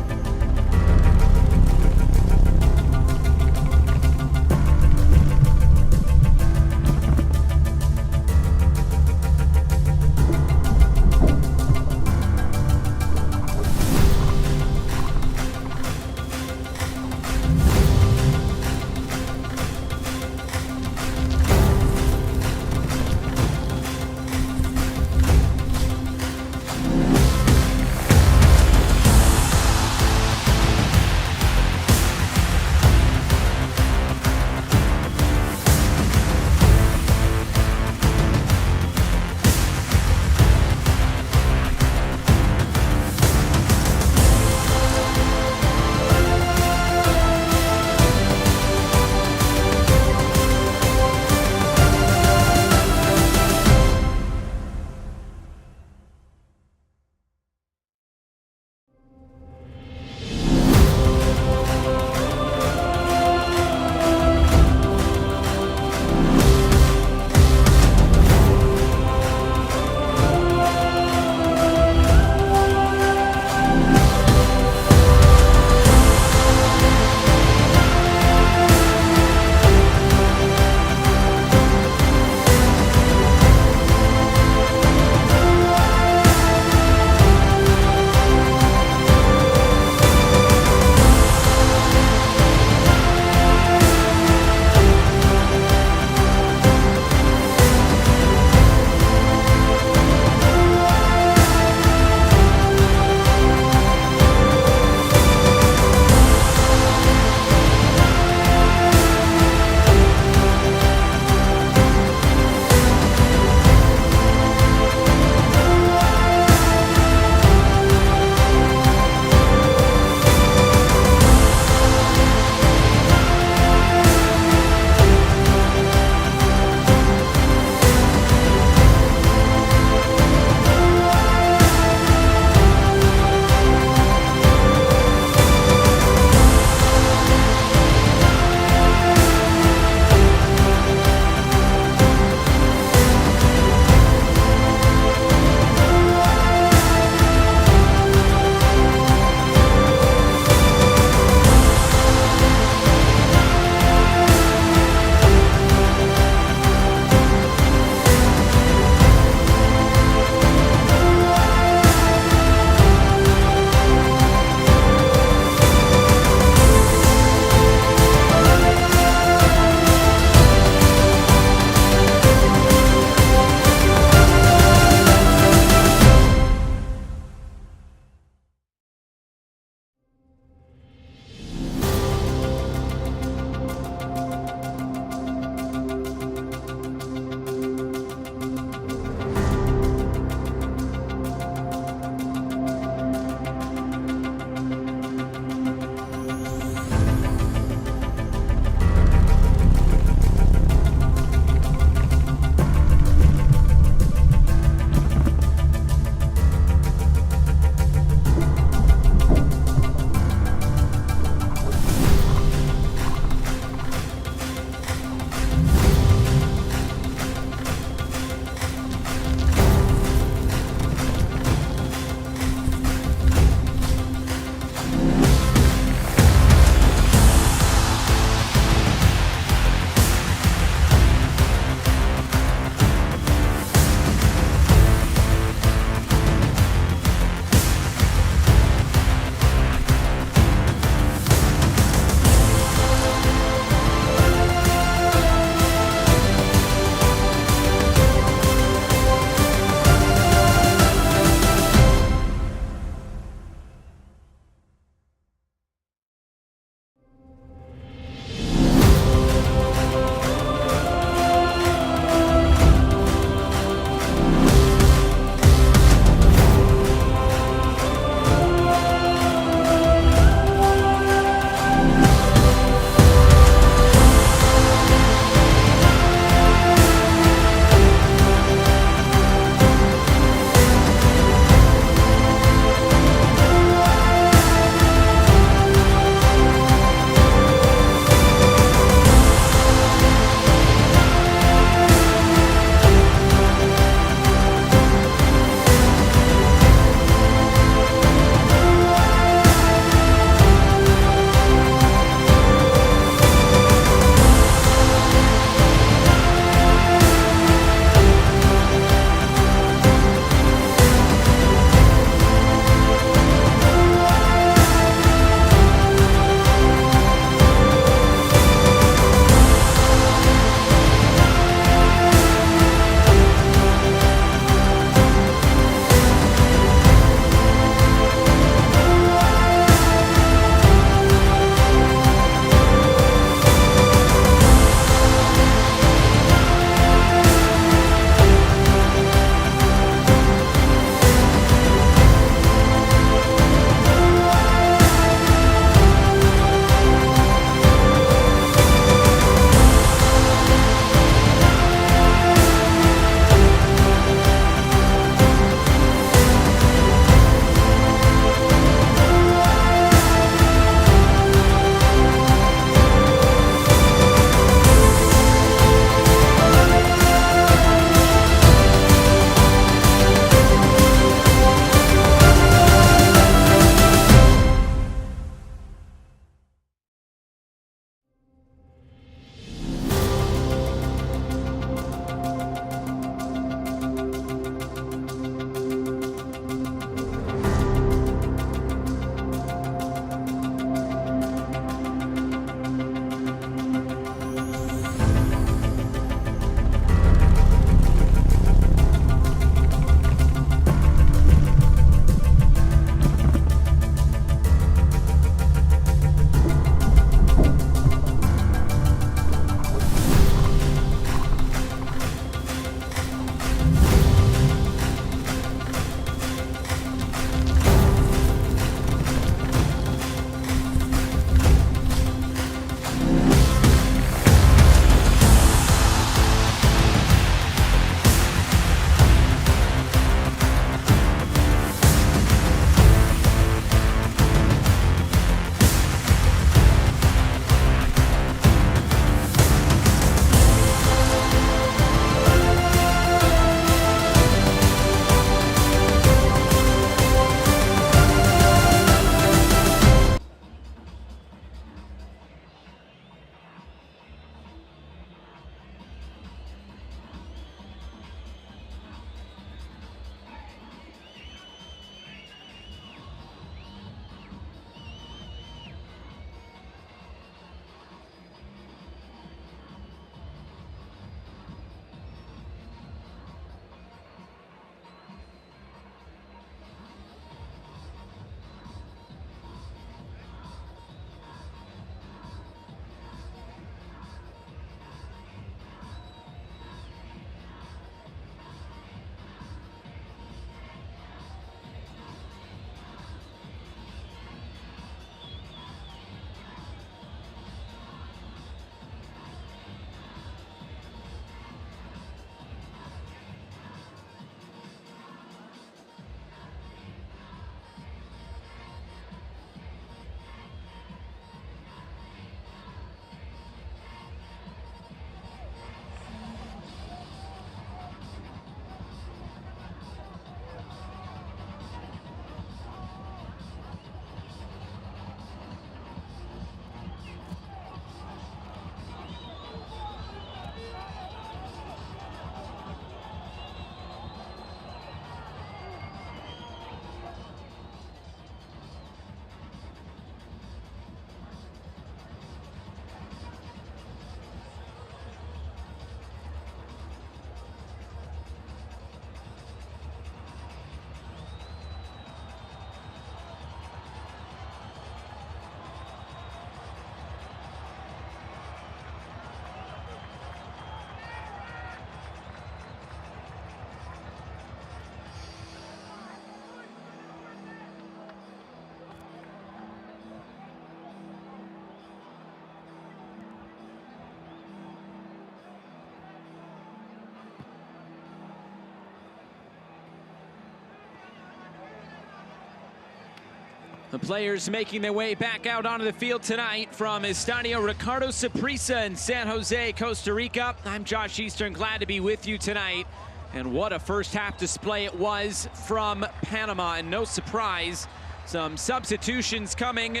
The players making their way back out onto the field tonight from Estadio Ricardo Saprissa in San Jose, Costa Rica. I'm Josh Eastern, glad to be with you tonight. And what a first half display it was from Panama, and no surprise, some substitutions coming.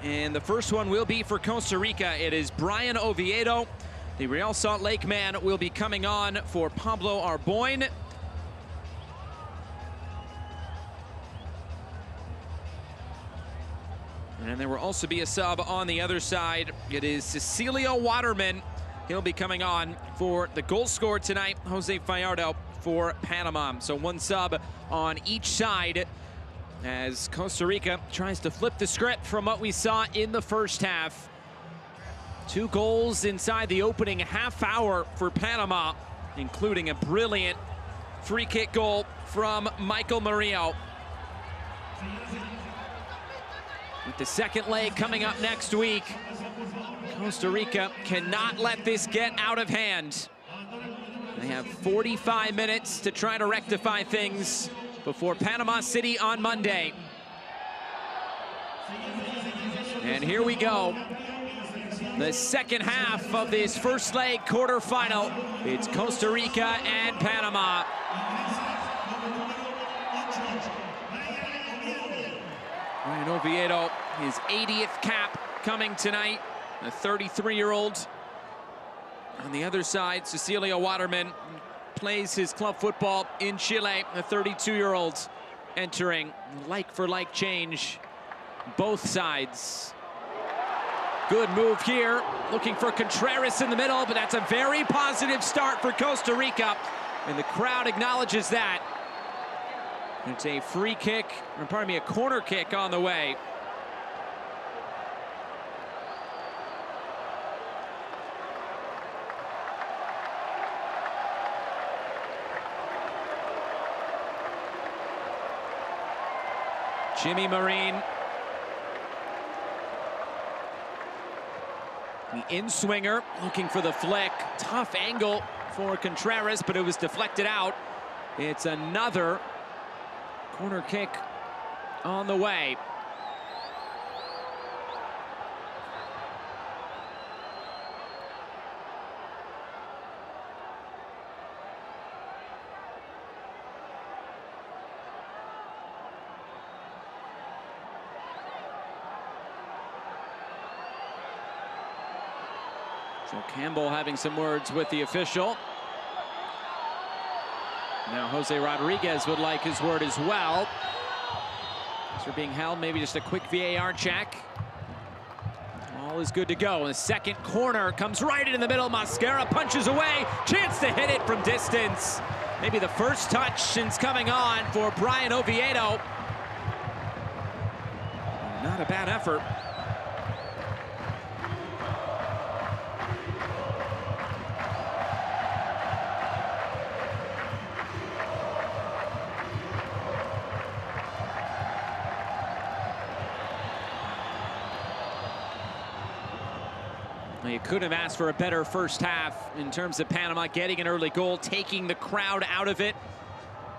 And the first one will be for Costa Rica. It is Brian Oviedo. The Real Salt Lake man will be coming on for Pablo Arboin. And there will also be a sub on the other side. It is Cecilio Waterman. He'll be coming on for the goal scorer tonight, Jose Fajardo for Panama. So one sub on each side as Costa Rica tries to flip the script from what we saw in the first half. 2 goals inside the opening half hour for Panama, including a brilliant free kick goal from Michael Murillo. With the second leg coming up next week, Costa Rica cannot let this get out of hand. They have 45 minutes to try to rectify things before Panama City on Monday. And here we go. The second half of this first leg quarterfinal. It's Costa Rica and Panama. Brian Oviedo, his 80th cap coming tonight, a 33-year-old. On the other side, Cecilio Waterman plays his club football in Chile, a 32-year-old entering like-for-like change, both sides. Good move here, looking for Contreras in the middle, but that's a very positive start for Costa Rica, and the crowd acknowledges that. It's a free kick, or pardon me, a corner kick on the way. Jimmy Marine. The in-swinger looking for the flick. Tough angle for Contreras, but it was deflected out. It's another corner kick on the way. So Campbell having some words with the official. Now Jose Rodriguez would like his word as well. As we're being held, maybe just a quick VAR check. All is good to go. And the second corner comes right in the middle. Mascara punches away. Chance to hit it from distance. Maybe the first touch since coming on for Brian Oviedo. Not a bad effort. You could have asked for a better first half in terms of Panama getting an early goal, taking the crowd out of it,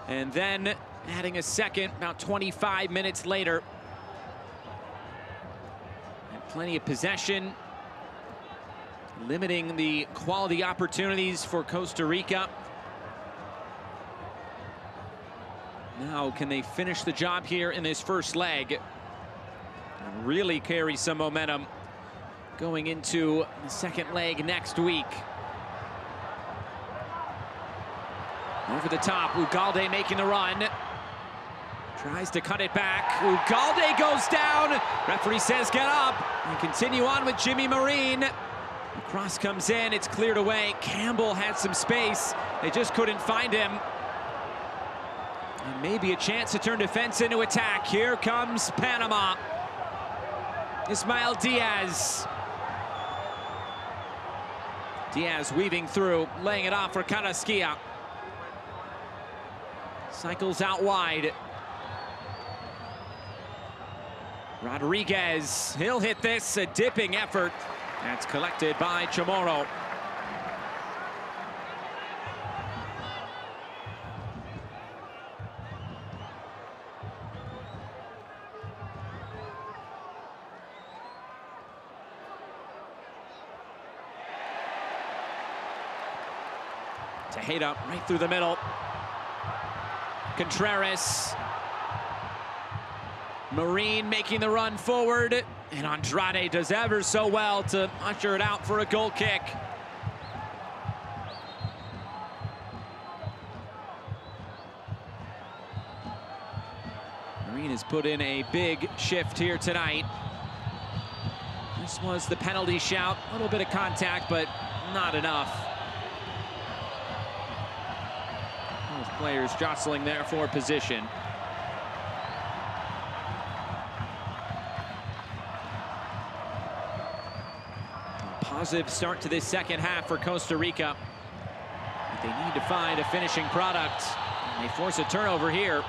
and then adding a second about 25 minutes later. And plenty of possession, limiting the quality opportunities for Costa Rica. Now, can they finish the job here in this first leg and really carry some momentum going into the second leg next week? Over the top, Ugalde making the run. Tries to cut it back. Ugalde goes down. Referee says get up. And continue on with Jimmy Marine. The cross comes in, it's cleared away. Campbell had some space. They just couldn't find him. And maybe a chance to turn defense into attack. Here comes Panama. Ismael Diaz. Diaz weaving through, laying it off for Carrasquilla. Cycles out wide. Rodriguez, he'll hit this, a dipping effort. That's collected by Chamorro. Tejeda right through the middle. Contreras. Marine making the run forward. And Andrade does ever so well to usher it out for a goal kick. Marine has put in a big shift here tonight. This was the penalty shout. A little bit of contact, but not enough. Both players jostling there for position. Positive start to this second half for Costa Rica. But they need to find a finishing product. And they force a turnover here.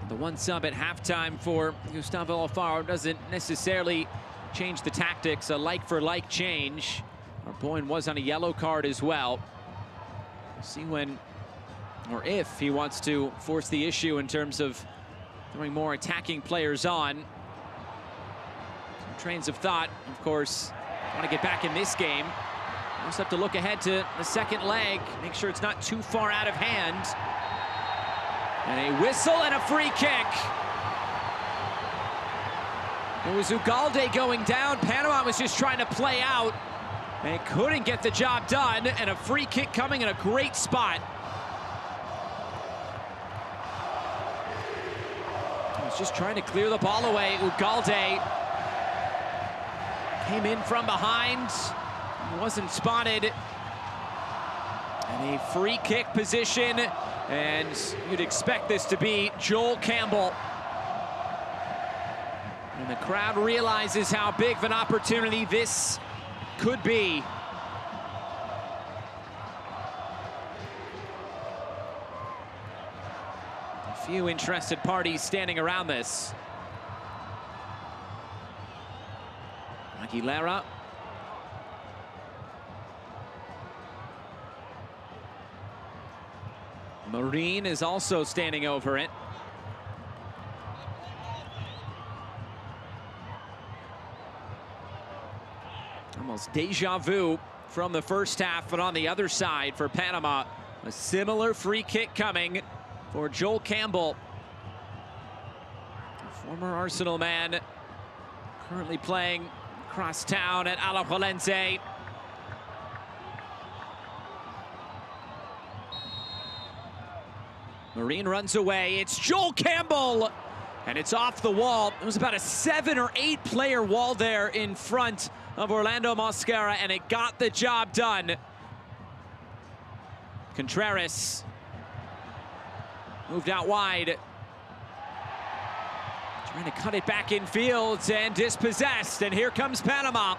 The one sub at halftime for Gustavo Alfaro doesn't necessarily change the tactics, a like-for-like change. Boyne was on a yellow card as well. We'll see when or if he wants to force the issue in terms of throwing more attacking players on. Some trains of thought, of course, want to get back in this game. Also have to look ahead to the second leg, make sure it's not too far out of hand. And a whistle and a free kick. It was Ugalde going down. Panama was just trying to play out. And couldn't get the job done, and a free kick coming in a great spot. He was just trying to clear the ball away. Ugalde came in from behind, wasn't spotted. And a free kick position, and you'd expect this to be Joel Campbell. And the crowd realizes how big of an opportunity this could be. A few interested parties standing around this. Aguilera. Marine is also standing over it. Almost deja vu from the first half, but on the other side for Panama, a similar free kick coming for Joel Campbell. A former Arsenal man, currently playing across town at Alajuelense. Marine runs away, it's Joel Campbell! And it's off the wall. It was about a 7 or 8 player wall there in front of Orlando Mosquera, and it got the job done. Contreras moved out wide. Trying to cut it back in field and dispossessed, and here comes Panama.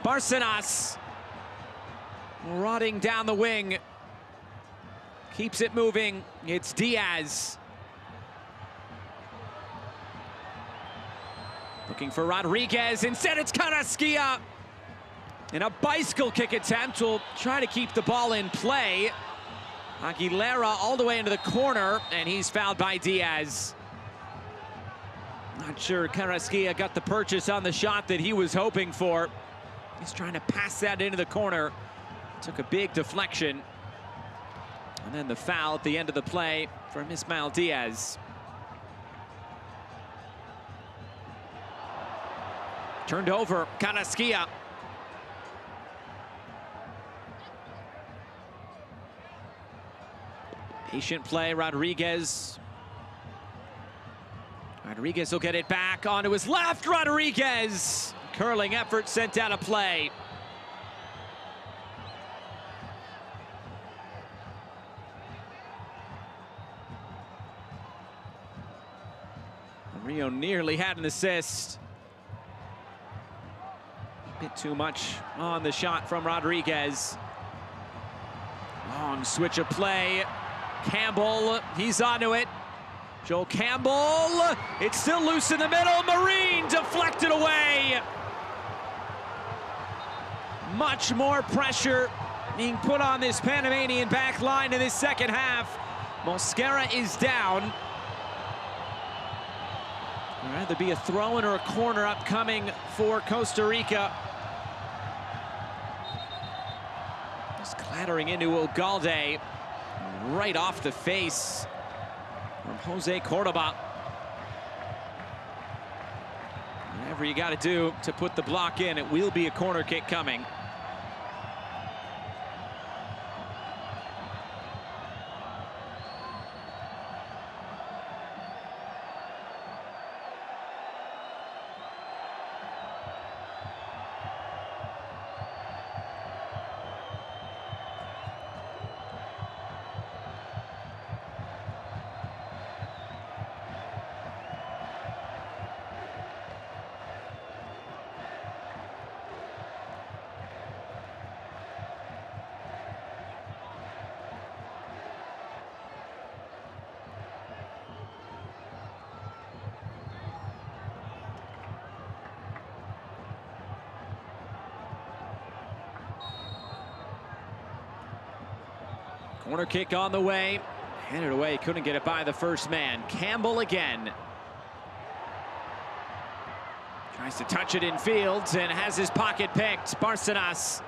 Barcenas marauding down the wing. Keeps it moving, it's Diaz. Looking for Rodriguez, instead it's Carrasquilla. In a bicycle kick attempt, will try to keep the ball in play. Aguilera all the way into the corner, and he's fouled by Diaz. Not sure Carrasquilla got the purchase on the shot that he was hoping for. He's trying to pass that into the corner. Took a big deflection. And then the foul at the end of the play from Ismael Diaz. Turned over, Carrasquilla. Patient play, Rodriguez. Rodriguez will get it back onto his left, Rodriguez! Curling effort sent out of play. Rio nearly had an assist. A bit too much on the shot from Rodriguez. Long switch of play. Campbell, he's onto it. Joel Campbell, it's still loose in the middle. Marine deflected away. Much more pressure being put on this Panamanian back line in this second half. Mosquera is down. There'll either be a throw-in or a corner upcoming for Costa Rica. Just clattering into Ugalde right off the face from Jose Cordoba. Whatever you got to do to put the block in, it will be a corner kick coming. Corner kick on the way. Handed away, couldn't get it by the first man. Campbell again. Tries to touch it in field and has his pocket picked. Bárcenas.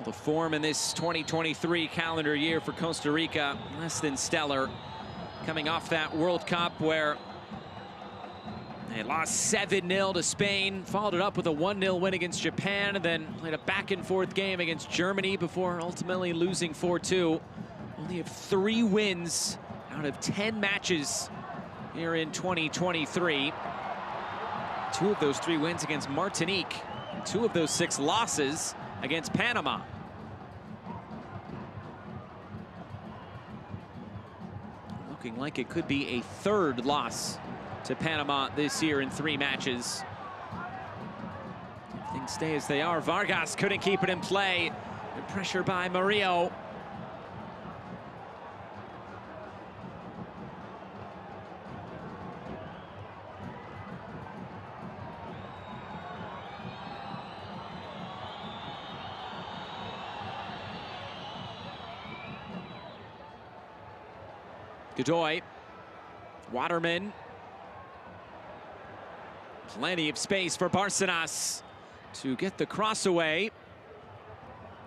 The form in this 2023 calendar year for Costa Rica, less than stellar. Coming off that World Cup where they lost 7-0 to Spain, followed it up with a 1-0 win against Japan, and then played a back-and-forth game against Germany before ultimately losing 4-2. Only have 3 wins out of 10 matches here in 2023. 2 of those 3 wins against Martinique, and 2 of those 6 losses against Panama. Looking like it could be a 3rd loss to Panama this year in 3 matches. If things stay as they are, Vargas couldn't keep it in play. Good pressure by Murillo. Godoy, Waterman. Plenty of space for Bárcenas to get the cross away.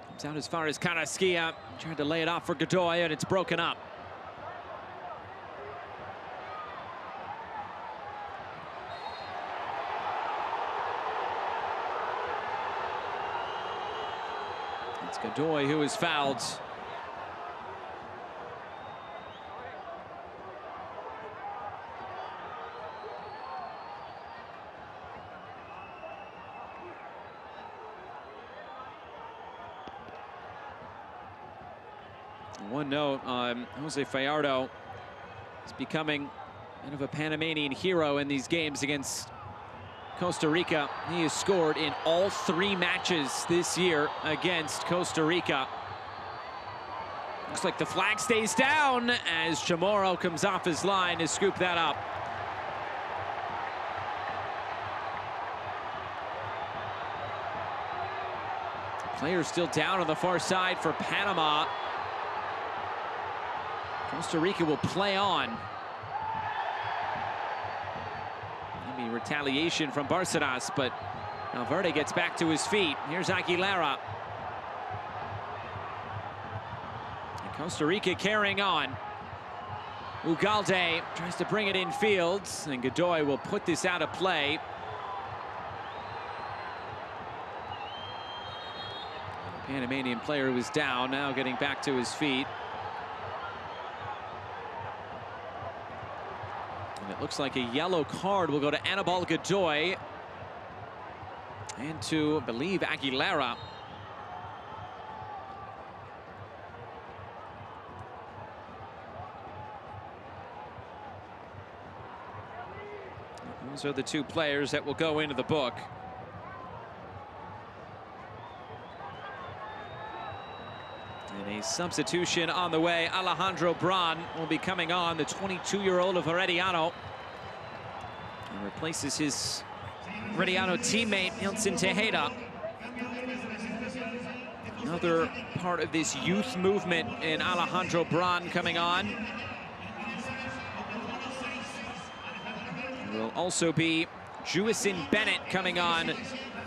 Comes out as far as Carrasquilla. Tried to lay it off for Godoy, and it's broken up. It's Godoy who is fouled. One note on Jose Fajardo is becoming kind of a Panamanian hero in these games against Costa Rica. He has scored in all 3 matches this year against Costa Rica. Looks like the flag stays down as Chamorro comes off his line to scoop that up. Player still down on the far side for Panama. Costa Rica will play on. Maybe retaliation from Bárcenas, but Valverde gets back to his feet. Here's Aguilera. And Costa Rica carrying on. Ugalde tries to bring it in field, and Godoy will put this out of play. The Panamanian player was down, now getting back to his feet. And it looks like a yellow card will go to Anibal Godoy and to, I believe, Aguilera. Those are the 2 players that will go into the book. And a substitution on the way. Alejandro Bron will be coming on, the 22-year-old of Herediano. And replaces his Herediano teammate, Nilson Tejeda. Another part of this youth movement in Alejandro Bron coming on. There will also be Jewison Bennett coming on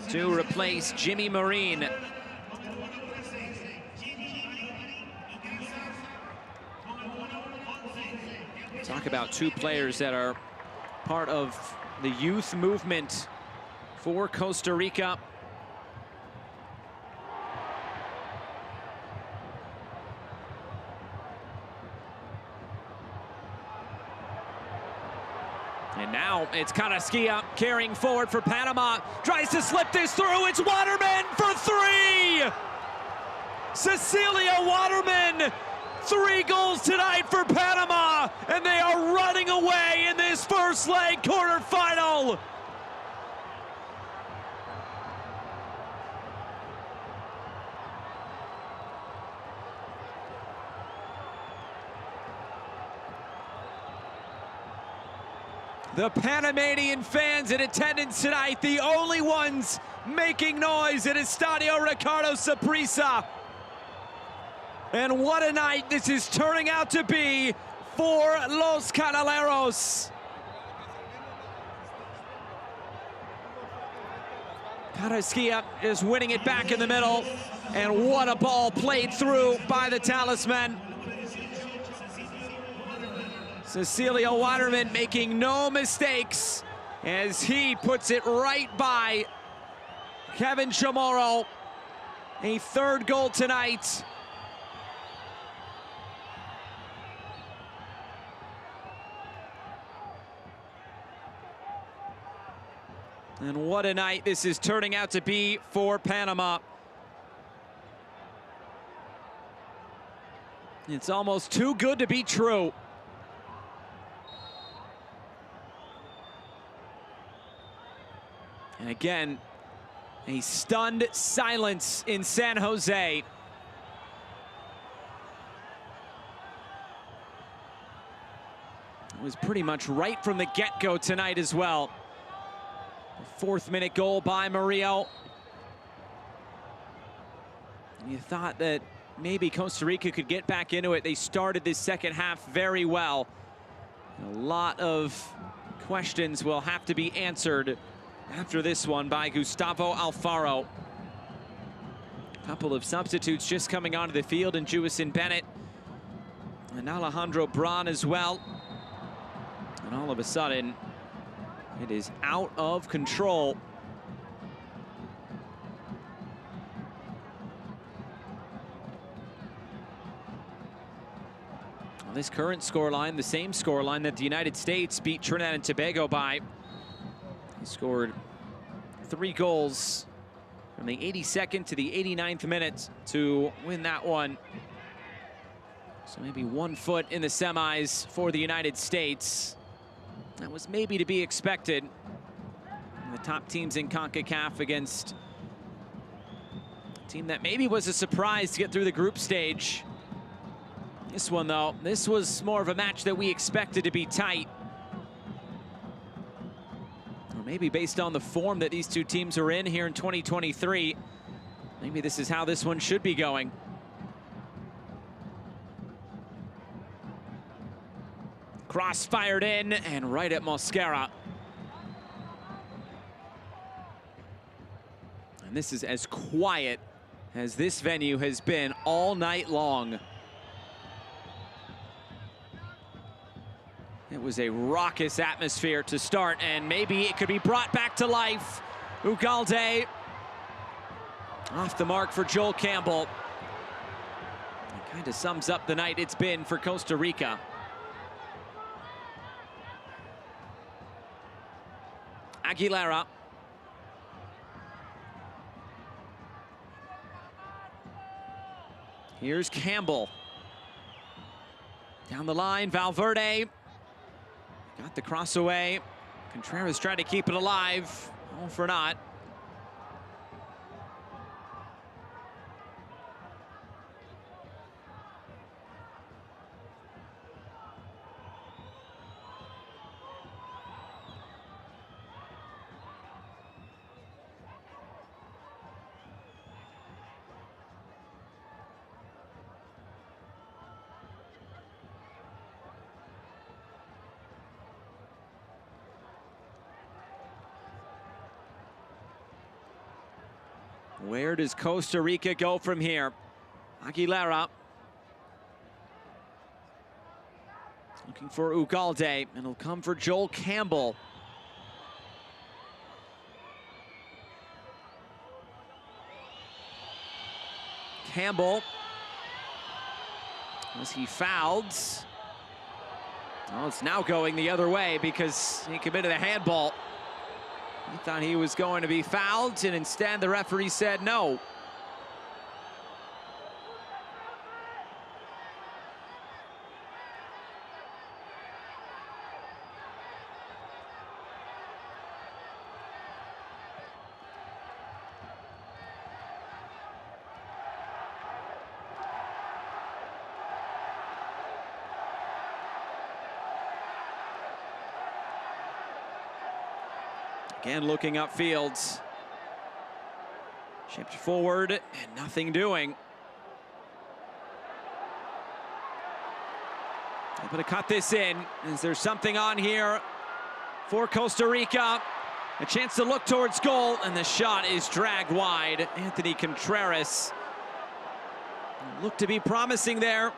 to replace Jimmy Marine. Talk about two players that are part of the youth movement for Costa Rica. And now it's Carrasquilla carrying forward for Panama. Tries to slip this through. It's Waterman for three. Cecilia Waterman. 3 goals tonight for Panama, and they are running away in this first leg quarterfinal. The Panamanian fans in attendance tonight, the only ones making noise at Estadio Ricardo Saprissa. And what a night this is turning out to be for Los Canaleros. Carrasquilla is winning it back in the middle. And what a ball played through by the talisman. Cecilio Waterman making no mistakes as he puts it right by Kevin Chamorro. A 3rd goal tonight. And what a night this is turning out to be for Panama. It's almost too good to be true. And again, a stunned silence in San Jose. It was pretty much right from the get-go tonight as well. The 4th-minute goal by Murillo. And you thought that maybe Costa Rica could get back into it. They started this second half very well. A lot of questions will have to be answered after this one by Gustavo Alfaro. A couple of substitutes just coming onto the field, and Jewison Bennett and Alejandro Bron as well. And all of a sudden, it is out of control. Well, this current scoreline, the same scoreline that the United States beat Trinidad and Tobago by. He scored 3 goals from the 82nd to the 89th minute to win that one. So maybe 1 foot in the semis for the United States. That was maybe to be expected. The top teams in Concacaf against a team that maybe was a surprise to get through the group stage. This one, though, this was more of a match that we expected to be tight. Or maybe based on the form that these two teams are in here in 2023, maybe this is how this one should be going. Cross fired in and right at Mosquera. And this is as quiet as this venue has been all night long. It was a raucous atmosphere to start, and maybe it could be brought back to life. Ugalde off the mark for Joel Campbell. It kind of sums up the night it's been for Costa Rica. Aguilera. Here's Campbell. Down the line, Valverde. Got the cross away. Contreras tried to keep it alive. All for naught. Where does Costa Rica go from here? Aguilera looking for Ugalde, and it'll come for Joel Campbell. Campbell, was he fouled? Oh, it's now going the other way because he committed a handball. He thought he was going to be fouled, and instead the referee said no. Again, looking upfield. Shipped forward and nothing doing. Able to cut this in. Is there something on here for Costa Rica? A chance to look towards goal, and the shot is dragged wide. Anthony Contreras looked to be promising there.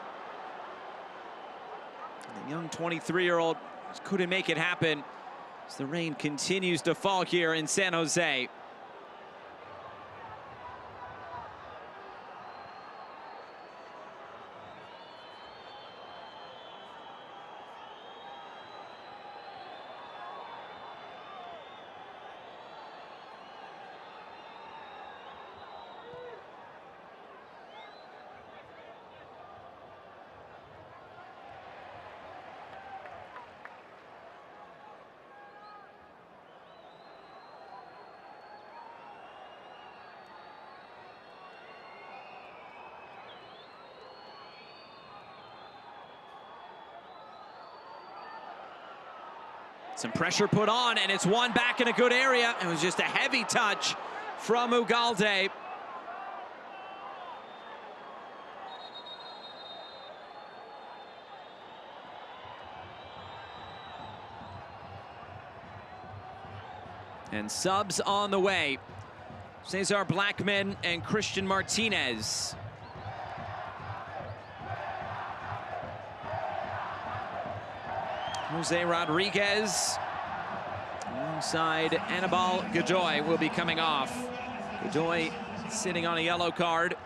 The young 23-year-old couldn't make it happen as the rain continues to fall here in San Jose. Some pressure put on, and it's won back in a good area. It was just a heavy touch from Ugalde. And subs on the way. Cesar Blackman and Christian Martinez. Jose Rodriguez alongside Anibal Godoy will be coming off. Godoy sitting on a yellow card.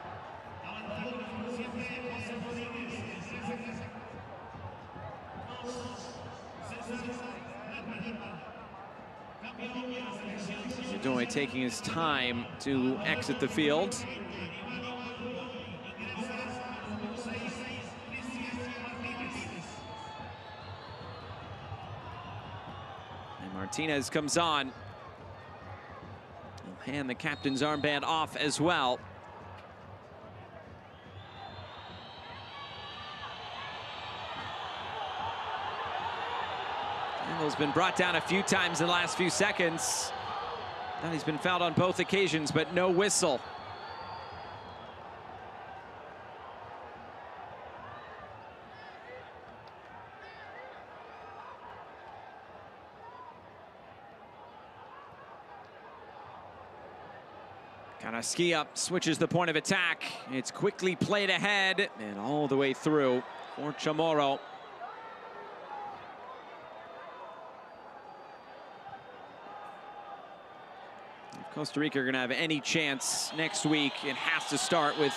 Godoy taking his time to exit the field. Martinez comes on. He'll hand the captain's armband off as well. Campbell's been brought down a few times in the last few seconds. Now he's been fouled on both occasions, but no whistle. Carrasquilla switches the point of attack. It's quickly played ahead and all the way through for Chamorro. If Costa Rica are going to have any chance next week, it has to start with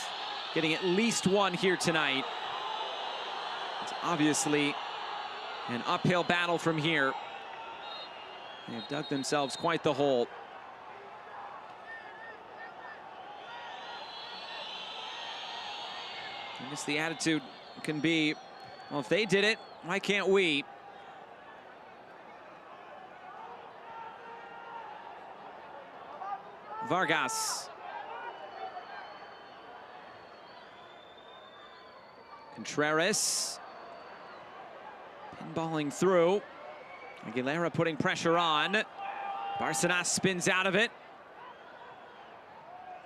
getting at least one here tonight. It's obviously an uphill battle from here. They have dug themselves quite the hole. I guess the attitude can be, well, if they did it, why can't we? Vargas. Contreras. Pinballing through. Aguilera putting pressure on. Barcenas spins out of it.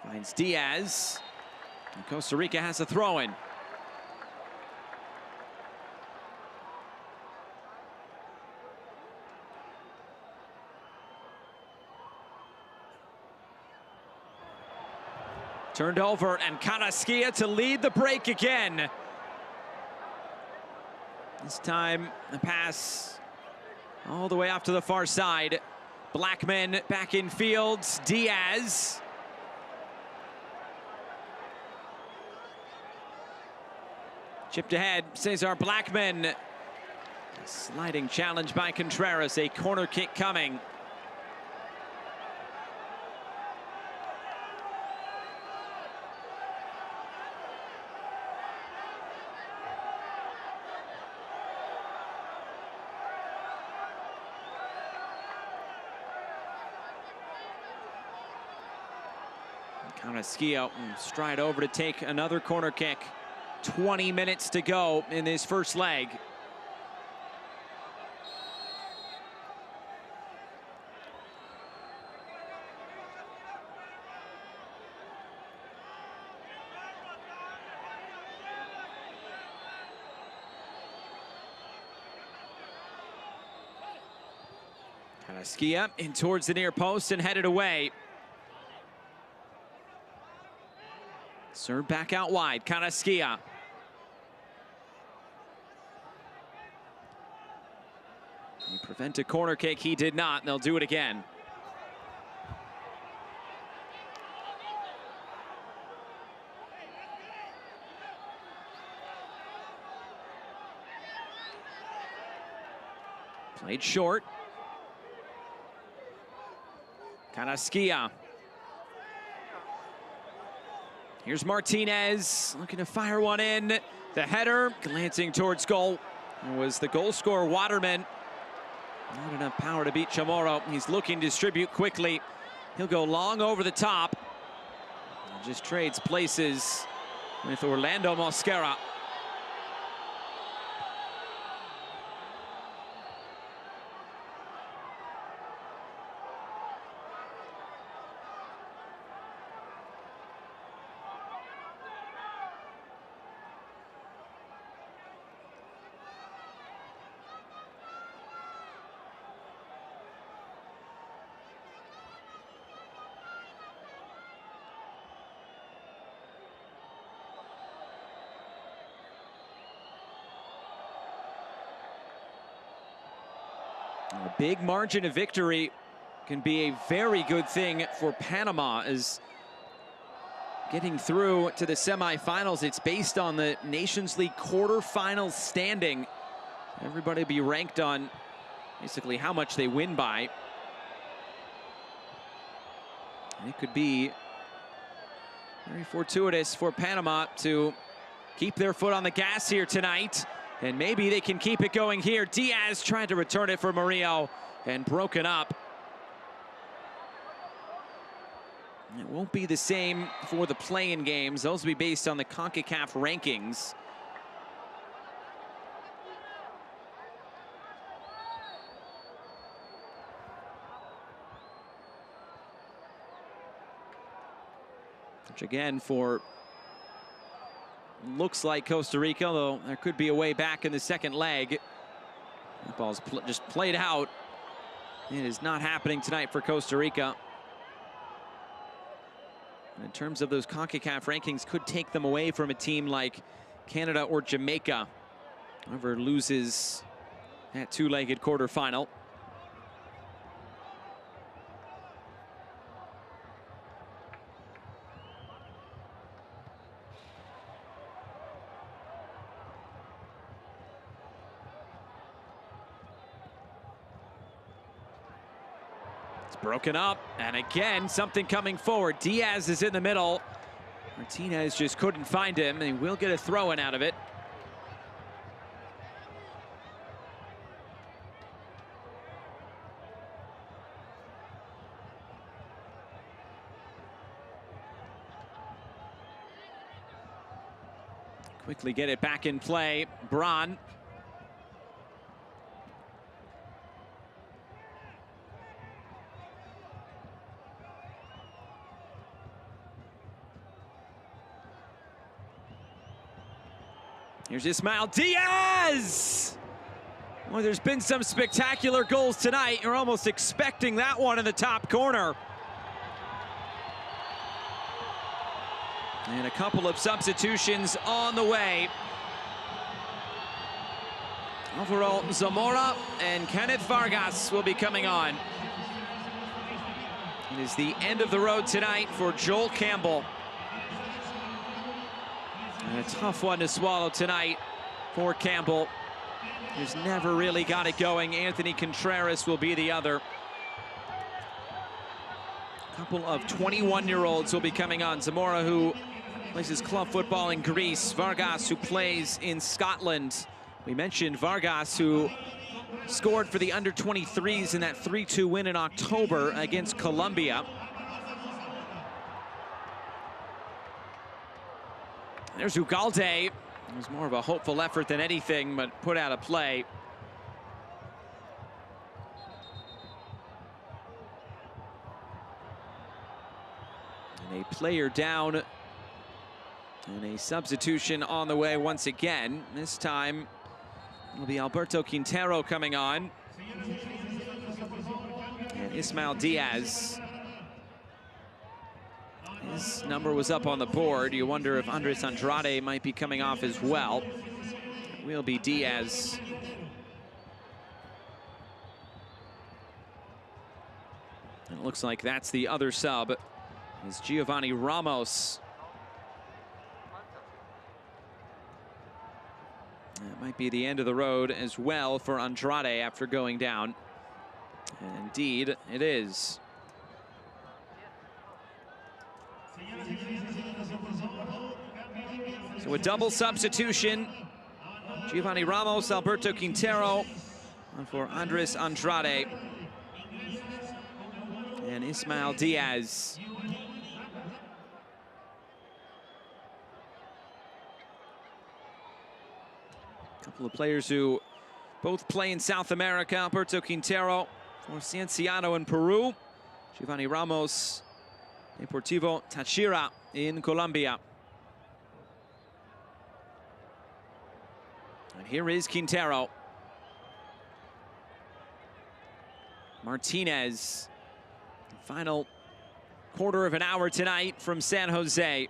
Finds Diaz. And Costa Rica has a throw-in. Turned over, and Carrasquilla to lead the break again. This time, the pass all the way off to the far side. Blackman back in field. Diaz. Chipped ahead, Cesar Blackman. Sliding challenge by Contreras, a corner kick coming. Carrasquilla stride over to take another corner kick. 20 minutes to go in this first leg. Carrasquilla in towards the near post and headed away. Serve back out wide, Carrasquilla. He prevent a corner kick, he did not, and they'll do it again. Played short. Carrasquilla. Here's Martinez looking to fire one in. The header glancing towards goal. It was the goal scorer Waterman. Not enough power to beat Chamorro. He's looking to distribute quickly. He'll go long over the top. Just trades places with Orlando Mosquera. A big margin of victory can be a very good thing for Panama, as getting through to the semifinals, it's based on the Nations League quarterfinal standing. Everybody will be ranked on basically how much they win by. And it could be very fortuitous for Panama to keep their foot on the gas here tonight. And maybe they can keep it going here. Diaz tried to return it for Murillo and broken up. It won't be the same for the play-in games. Those will be based on the Concacaf rankings. Which again, for looks like Costa Rica, though there could be a way back in the second leg. That ball's just played out. It is not happening tonight for Costa Rica. And in terms of those CONCACAF rankings, could take them away from a team like Canada or Jamaica. Whoever loses that two-legged quarterfinal. Broken up, and again, something coming forward. Diaz is in the middle. Martinez just couldn't find him, and he will get a throw-in out of it. Quickly get it back in play. Braun. Here's Ismael Diaz! Well, there's been some spectacular goals tonight. You're almost expecting that one in the top corner. And a couple of substitutions on the way. Alvaro Zamora and Kenneth Vargas will be coming on. It is the end of the road tonight for Joel Campbell. And a tough one to swallow tonight for Campbell, who's never really got it going. Anthony Contreras will be the other. A couple of 21-year-olds will be coming on. Zamora, who plays his club football in Greece. Vargas, who plays in Scotland. We mentioned Vargas, who scored for the under-23s in that 3-2 win in October against Colombia. There's Ugalde. It was more of a hopeful effort than anything, but put out of play. And a player down. And a substitution on the way once again. This time it'll be Alberto Quintero coming on. And Ismael Diaz. His number was up on the board. You wonder if Andres Andrade might be coming off as well. It will be Diaz. And it looks like that's the other sub. It's Giovanni Ramos. That might be the end of the road as well for Andrade after going down. And indeed, it is. So a double substitution. Giovanni Ramos, Alberto Quintero, for Andres Andrade. And Ismael Diaz. Couple of players who both play in South America. Alberto Quintero for Cienciano in Peru. Giovanni Ramos, Deportivo Táchira in Colombia. And here is Quintero. Martinez. Final quarter of an hour tonight from San Jose.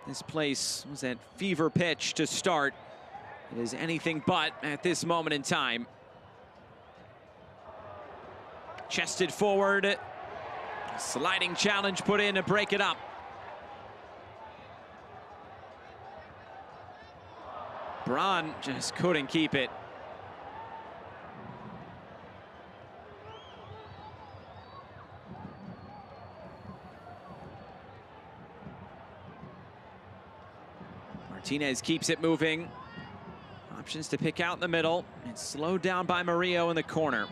This place was at fever pitch to start. It is anything but at this moment in time. Chested forward. Sliding challenge put in to break it up. Braun just couldn't keep it. Martinez keeps it moving. Options to pick out in the middle. It's slowed down by Murillo in the corner.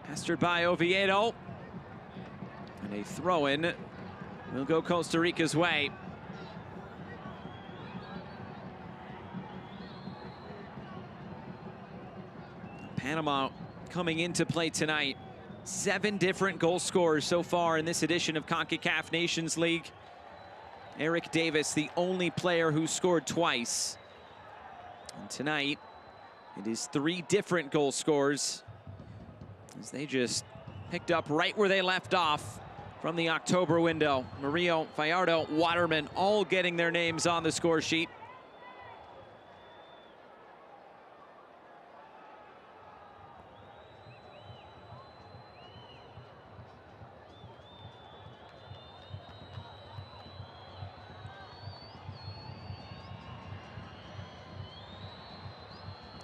Pestered by Oviedo. And a throw-in will go Costa Rica's way. Panama coming into play tonight. 7 different goal scorers so far in this edition of Concacaf Nations League. Eric Davis, the only player who scored twice. And tonight, it is 3 different goal scorers, as they just picked up right where they left off from the October window. Murillo, Fajardo, Waterman, all getting their names on the score sheet.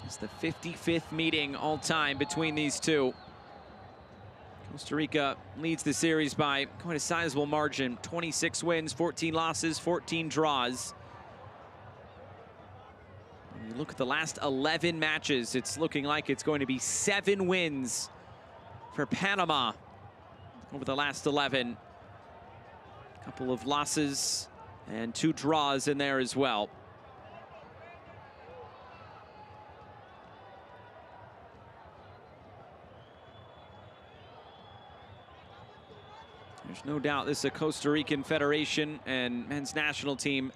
It's the 55th meeting all time between these two. Costa Rica leads the series by quite a sizable margin. 26 wins, 14 losses, 14 draws. When you look at the last 11 matches, it's looking like it's going to be 7 wins for Panama over the last 11. A couple of losses and 2 draws in there as well. There's no doubt this is a Costa Rican federation and men's national team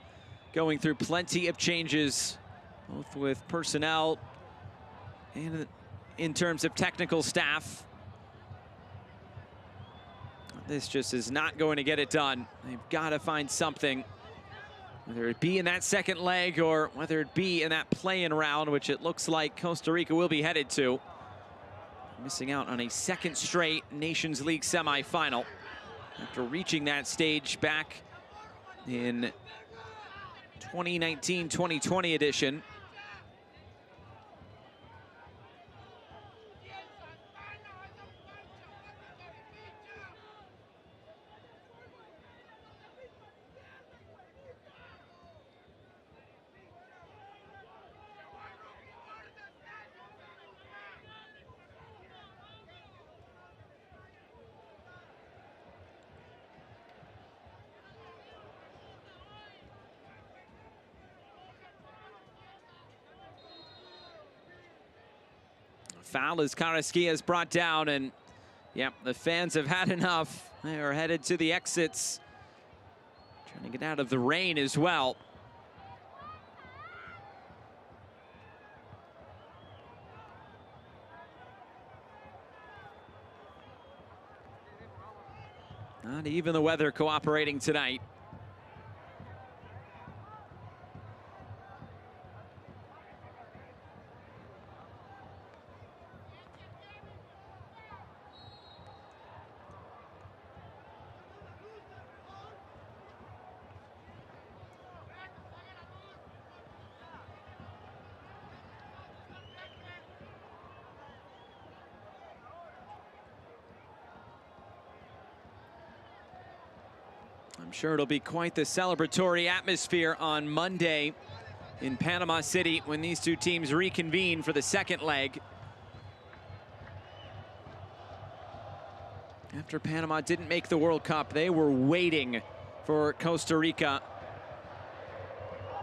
going through plenty of changes, both with personnel and in terms of technical staff. this just is not going to get it done. They've got to find something, whether it be in that second leg or whether it be in that play-in round, which it looks like Costa Rica will be headed to. Missing out on a second straight Nations League semifinal after reaching that stage back in 2019-2020 edition. Foul as Carrasquilla is brought down, and yep, the fans have had enough. They are headed to the exits, trying to get out of the rain as well. Not even the weather cooperating tonight. I'm sure it'll be quite the celebratory atmosphere on Monday in Panama City when these two teams reconvene for the second leg. After Panama didn't make the World Cup, they were waiting for Costa Rica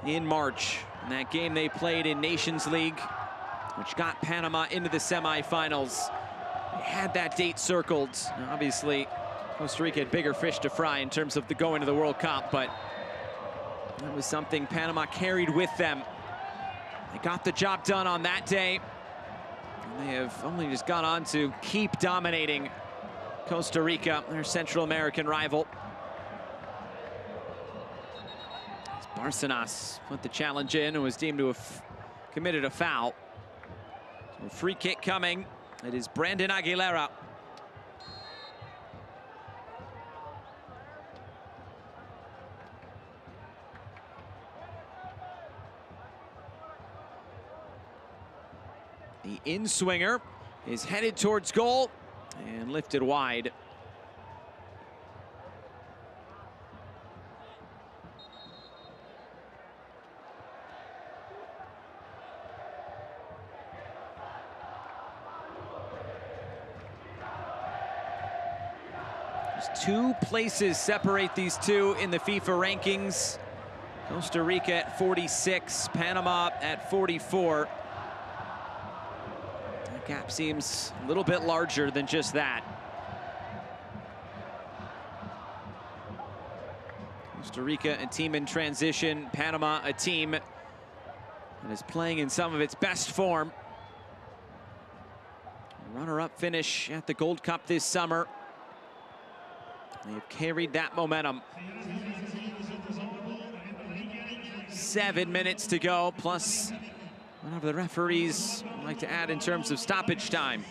in March. And that game they played in Nations League, which got Panama into the semifinals. They had that date circled. Now, obviously, Costa Rica had bigger fish to fry in terms of the going to the World Cup, but that was something Panama carried with them. They got the job done on that day, and they have only just gone on to keep dominating Costa Rica, their Central American rival. Barcenas put the challenge in and was deemed to have committed a foul. So a free kick coming. It is Brandon Aguilera. The in-swinger is headed towards goal and lifted wide. Just 2 places separate these two in the FIFA rankings. Costa Rica at 46, Panama at 44. Gap seems a little bit larger than just that. Costa Rica, a team in transition. Panama, a team that is playing in some of its best form. Runner-up finish at the Gold Cup this summer. They've carried that momentum. 7 minutes to go, plus whatever the referees like to add in terms of stoppage time.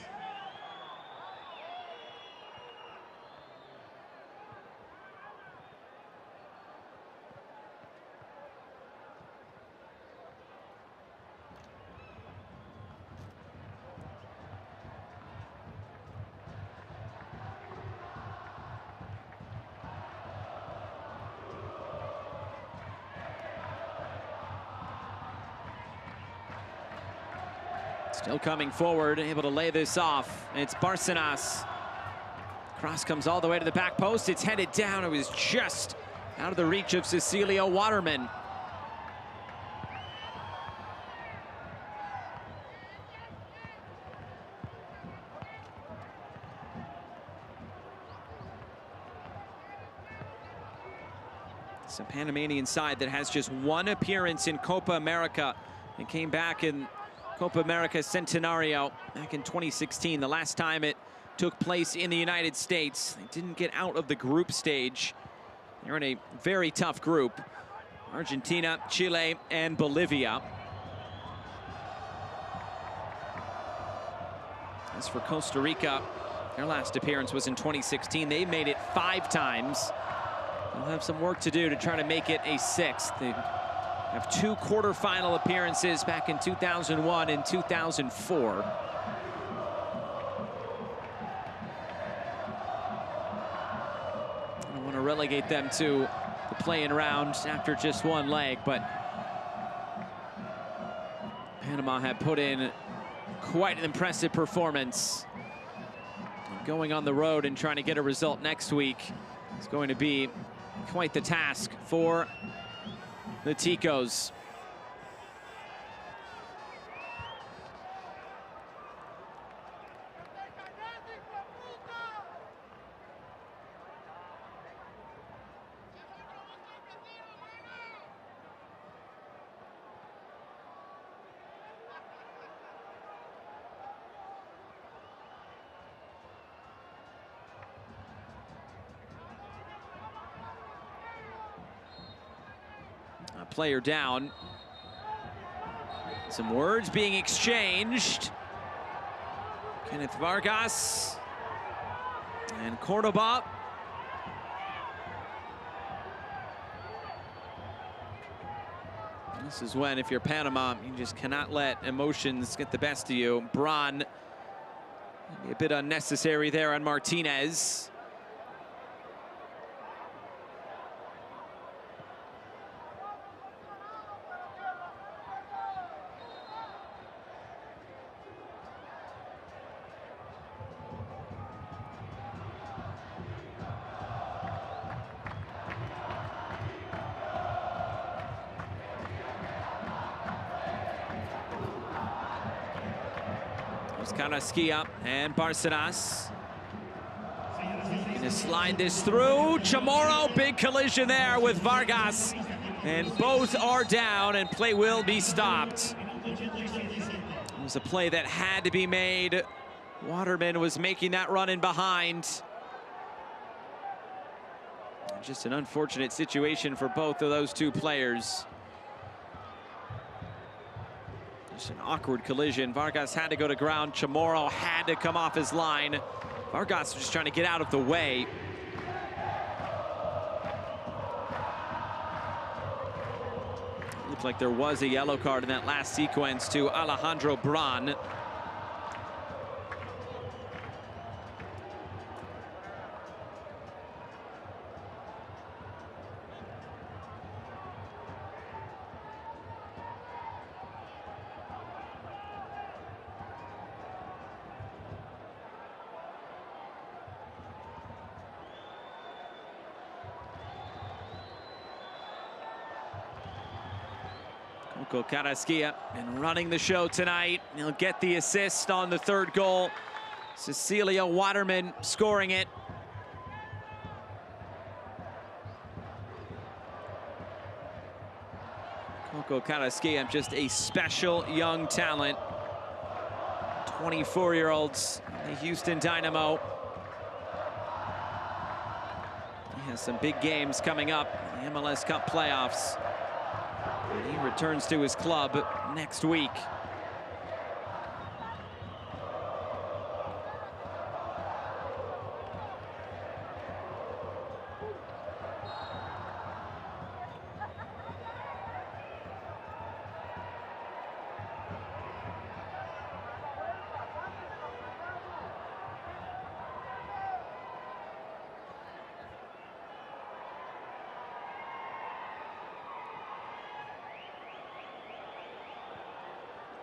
Still coming forward, able to lay this off. It's Barcenas. Cross comes all the way to the back post. It's headed down. It was just out of the reach of Cecilio Waterman. It's a Panamanian side that has just 1 appearance in Copa America. It came back in Copa America Centenario back in 2016, the last time it took place in the United States. They didn't get out of the group stage. They're in a very tough group. Argentina, Chile, and Bolivia. As for Costa Rica, their last appearance was in 2016. They made it 5 times. They'll have some work to do to try to make it a 6th. They have 2 quarterfinal appearances back in 2001 and 2004. I don't want to relegate them to the play-in round after just 1 leg, but Panama had put in quite an impressive performance. Going on the road and trying to get a result next week is going to be quite the task for the Ticos. Player down. Some words being exchanged. Kenneth Vargas and Cordoba. This is when, if you're Panama, you just cannot let emotions get the best of you. Braun, a bit unnecessary there on Martinez. Carrasquilla and Barcenas. Gonna slide this through. Chamorro, big collision there with Vargas. And both are down and play will be stopped. It was a play that had to be made. Waterman was making that run in behind. Just an unfortunate situation for both of those 2 players. Just an awkward collision. Vargas had to go to ground. Chamorro had to come off his line. Vargas was just trying to get out of the way. Looked like there was a yellow card in that last sequence to Alejandro Braun. Carrasquilla and running the show tonight. He'll get the assist on the 3rd goal. Cecilia Waterman scoring it. Carrasquilla, just a special young talent. 24-year-olds, the Houston Dynamo. He has some big games coming up in the MLS Cup playoffs. And he returns to his club next week.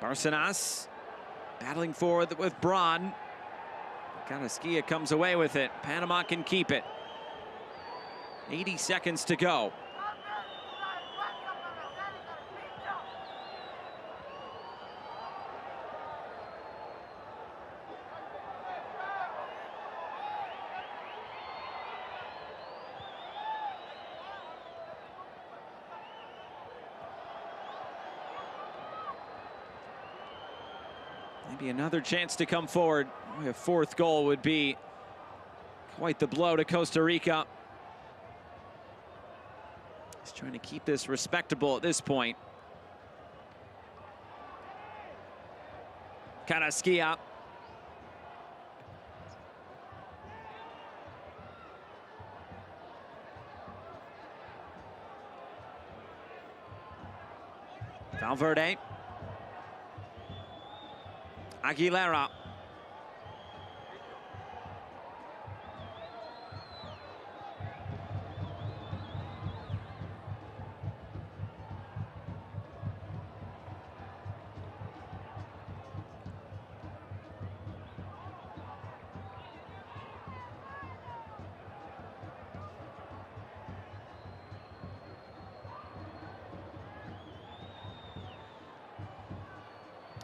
Barcenas battling forward with Braun. Carrasquilla comes away with it. Panama can keep it. 80 seconds to go. Maybe another chance to come forward. A fourth goal would be quite the blow to Costa Rica. He's trying to keep this respectable at this point. Carrasquilla. Valverde. Aguilera.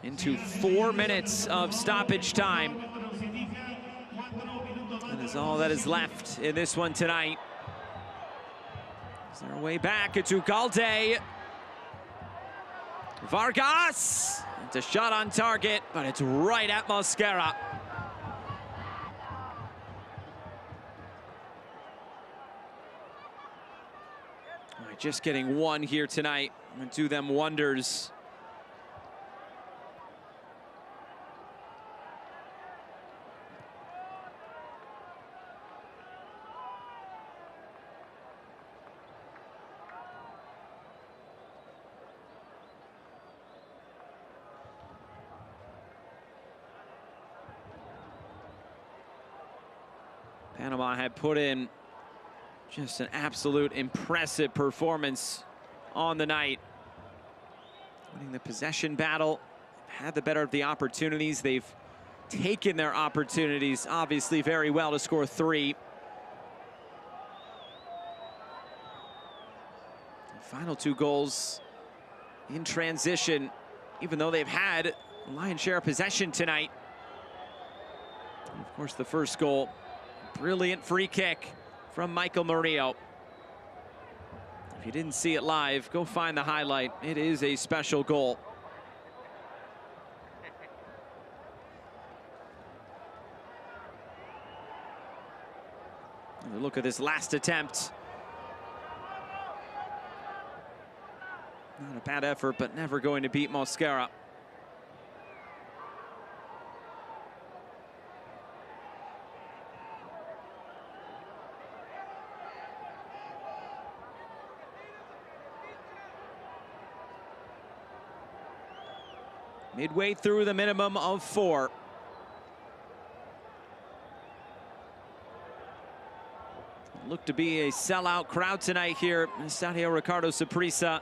Into 4 minutes of stoppage time. That is all that is left in this one tonight. Is their way back into Ugalde. Vargas. It's a shot on target, but it's right at Mosquera. Just getting one here tonight and do them wonders. Panama had put in just an absolute impressive performance on the night. Winning the possession battle, had the better of the opportunities. They've taken their opportunities, obviously, very well to score 3. The final 2 goals in transition, even though they've had a lion's share of possession tonight. And of course, the first goal, brilliant free kick from Michael Murillo. If you didn't see it live, go find the highlight. It is a special goal. And look at this last attempt. Not a bad effort, but never going to beat Mosquera. Midway through the minimum of 4. Looked to be a sellout crowd tonight here in Estadio Ricardo Saprissa.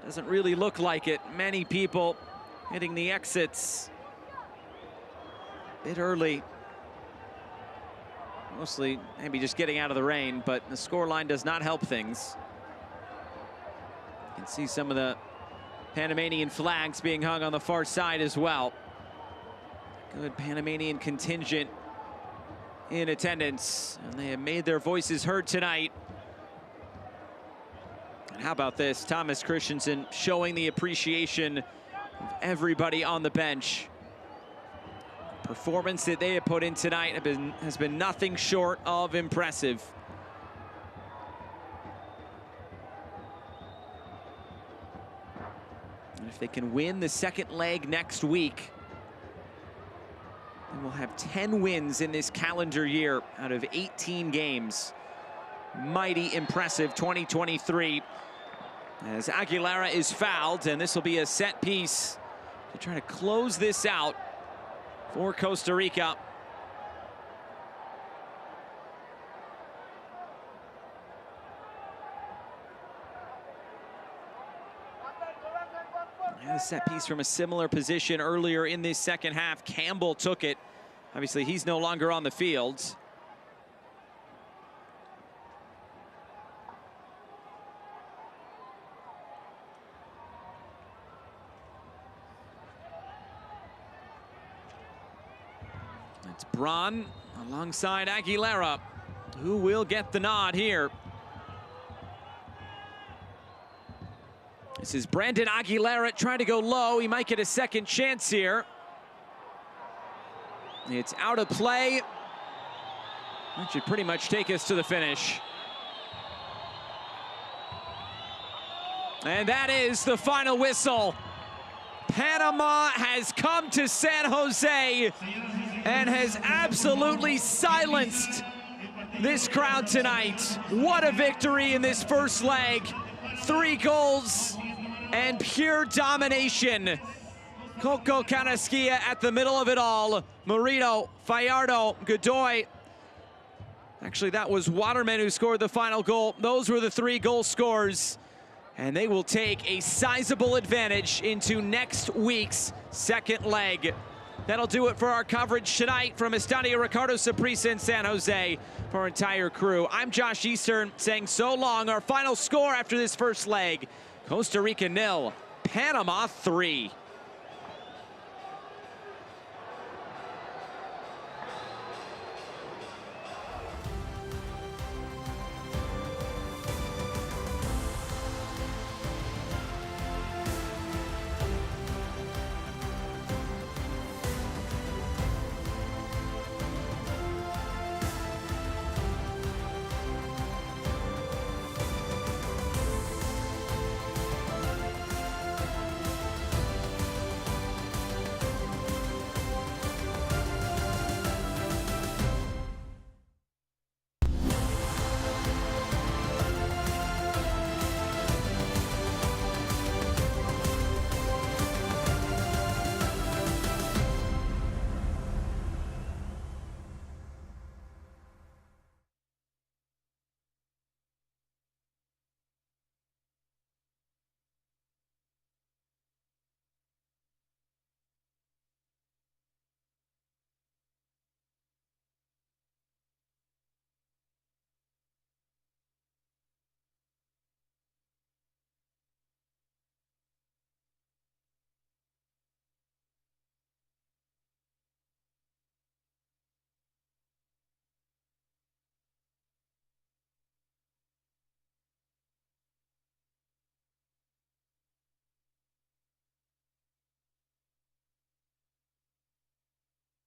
Doesn't really look like it. Many people hitting the exits a bit early. Mostly maybe just getting out of the rain, but the scoreline does not help things. You can see some of the Panamanian flags being hung on the far side as well. Good Panamanian contingent in attendance, and they have made their voices heard tonight. And how about this? Thomas Christensen showing the appreciation of everybody on the bench. The performance that they have put in tonight has been nothing short of impressive. And if they can win the second leg next week, they will have 10 wins in this calendar year out of 18 games. Mighty impressive 2023. As Aguilera is fouled, and this will be a set piece to try to close this out for Costa Rica. A set piece from a similar position earlier in this second half. Campbell took it. Obviously, he's no longer on the field. It's Braun alongside Aguilera. Who will get the nod here? This is Brandon Aguilera trying to go low. He might get a second chance here. It's out of play. That should pretty much take us to the finish. And that is the final whistle. Panama has come to San Jose and has absolutely silenced this crowd tonight. What a victory in this first leg. 3 goals and pure domination. Coco Canasquilla at the middle of it all. Marino, Fajardo, Godoy. Actually, that was Waterman who scored the final goal. Those were the 3 goal scorers. And they will take a sizable advantage into next week's second leg. That'll do it for our coverage tonight from Estadio Ricardo Saprissa in San Jose. For our entire crew, I'm Josh Eastern saying so long. Our final score after this first leg, Costa Rica 0, Panama 3.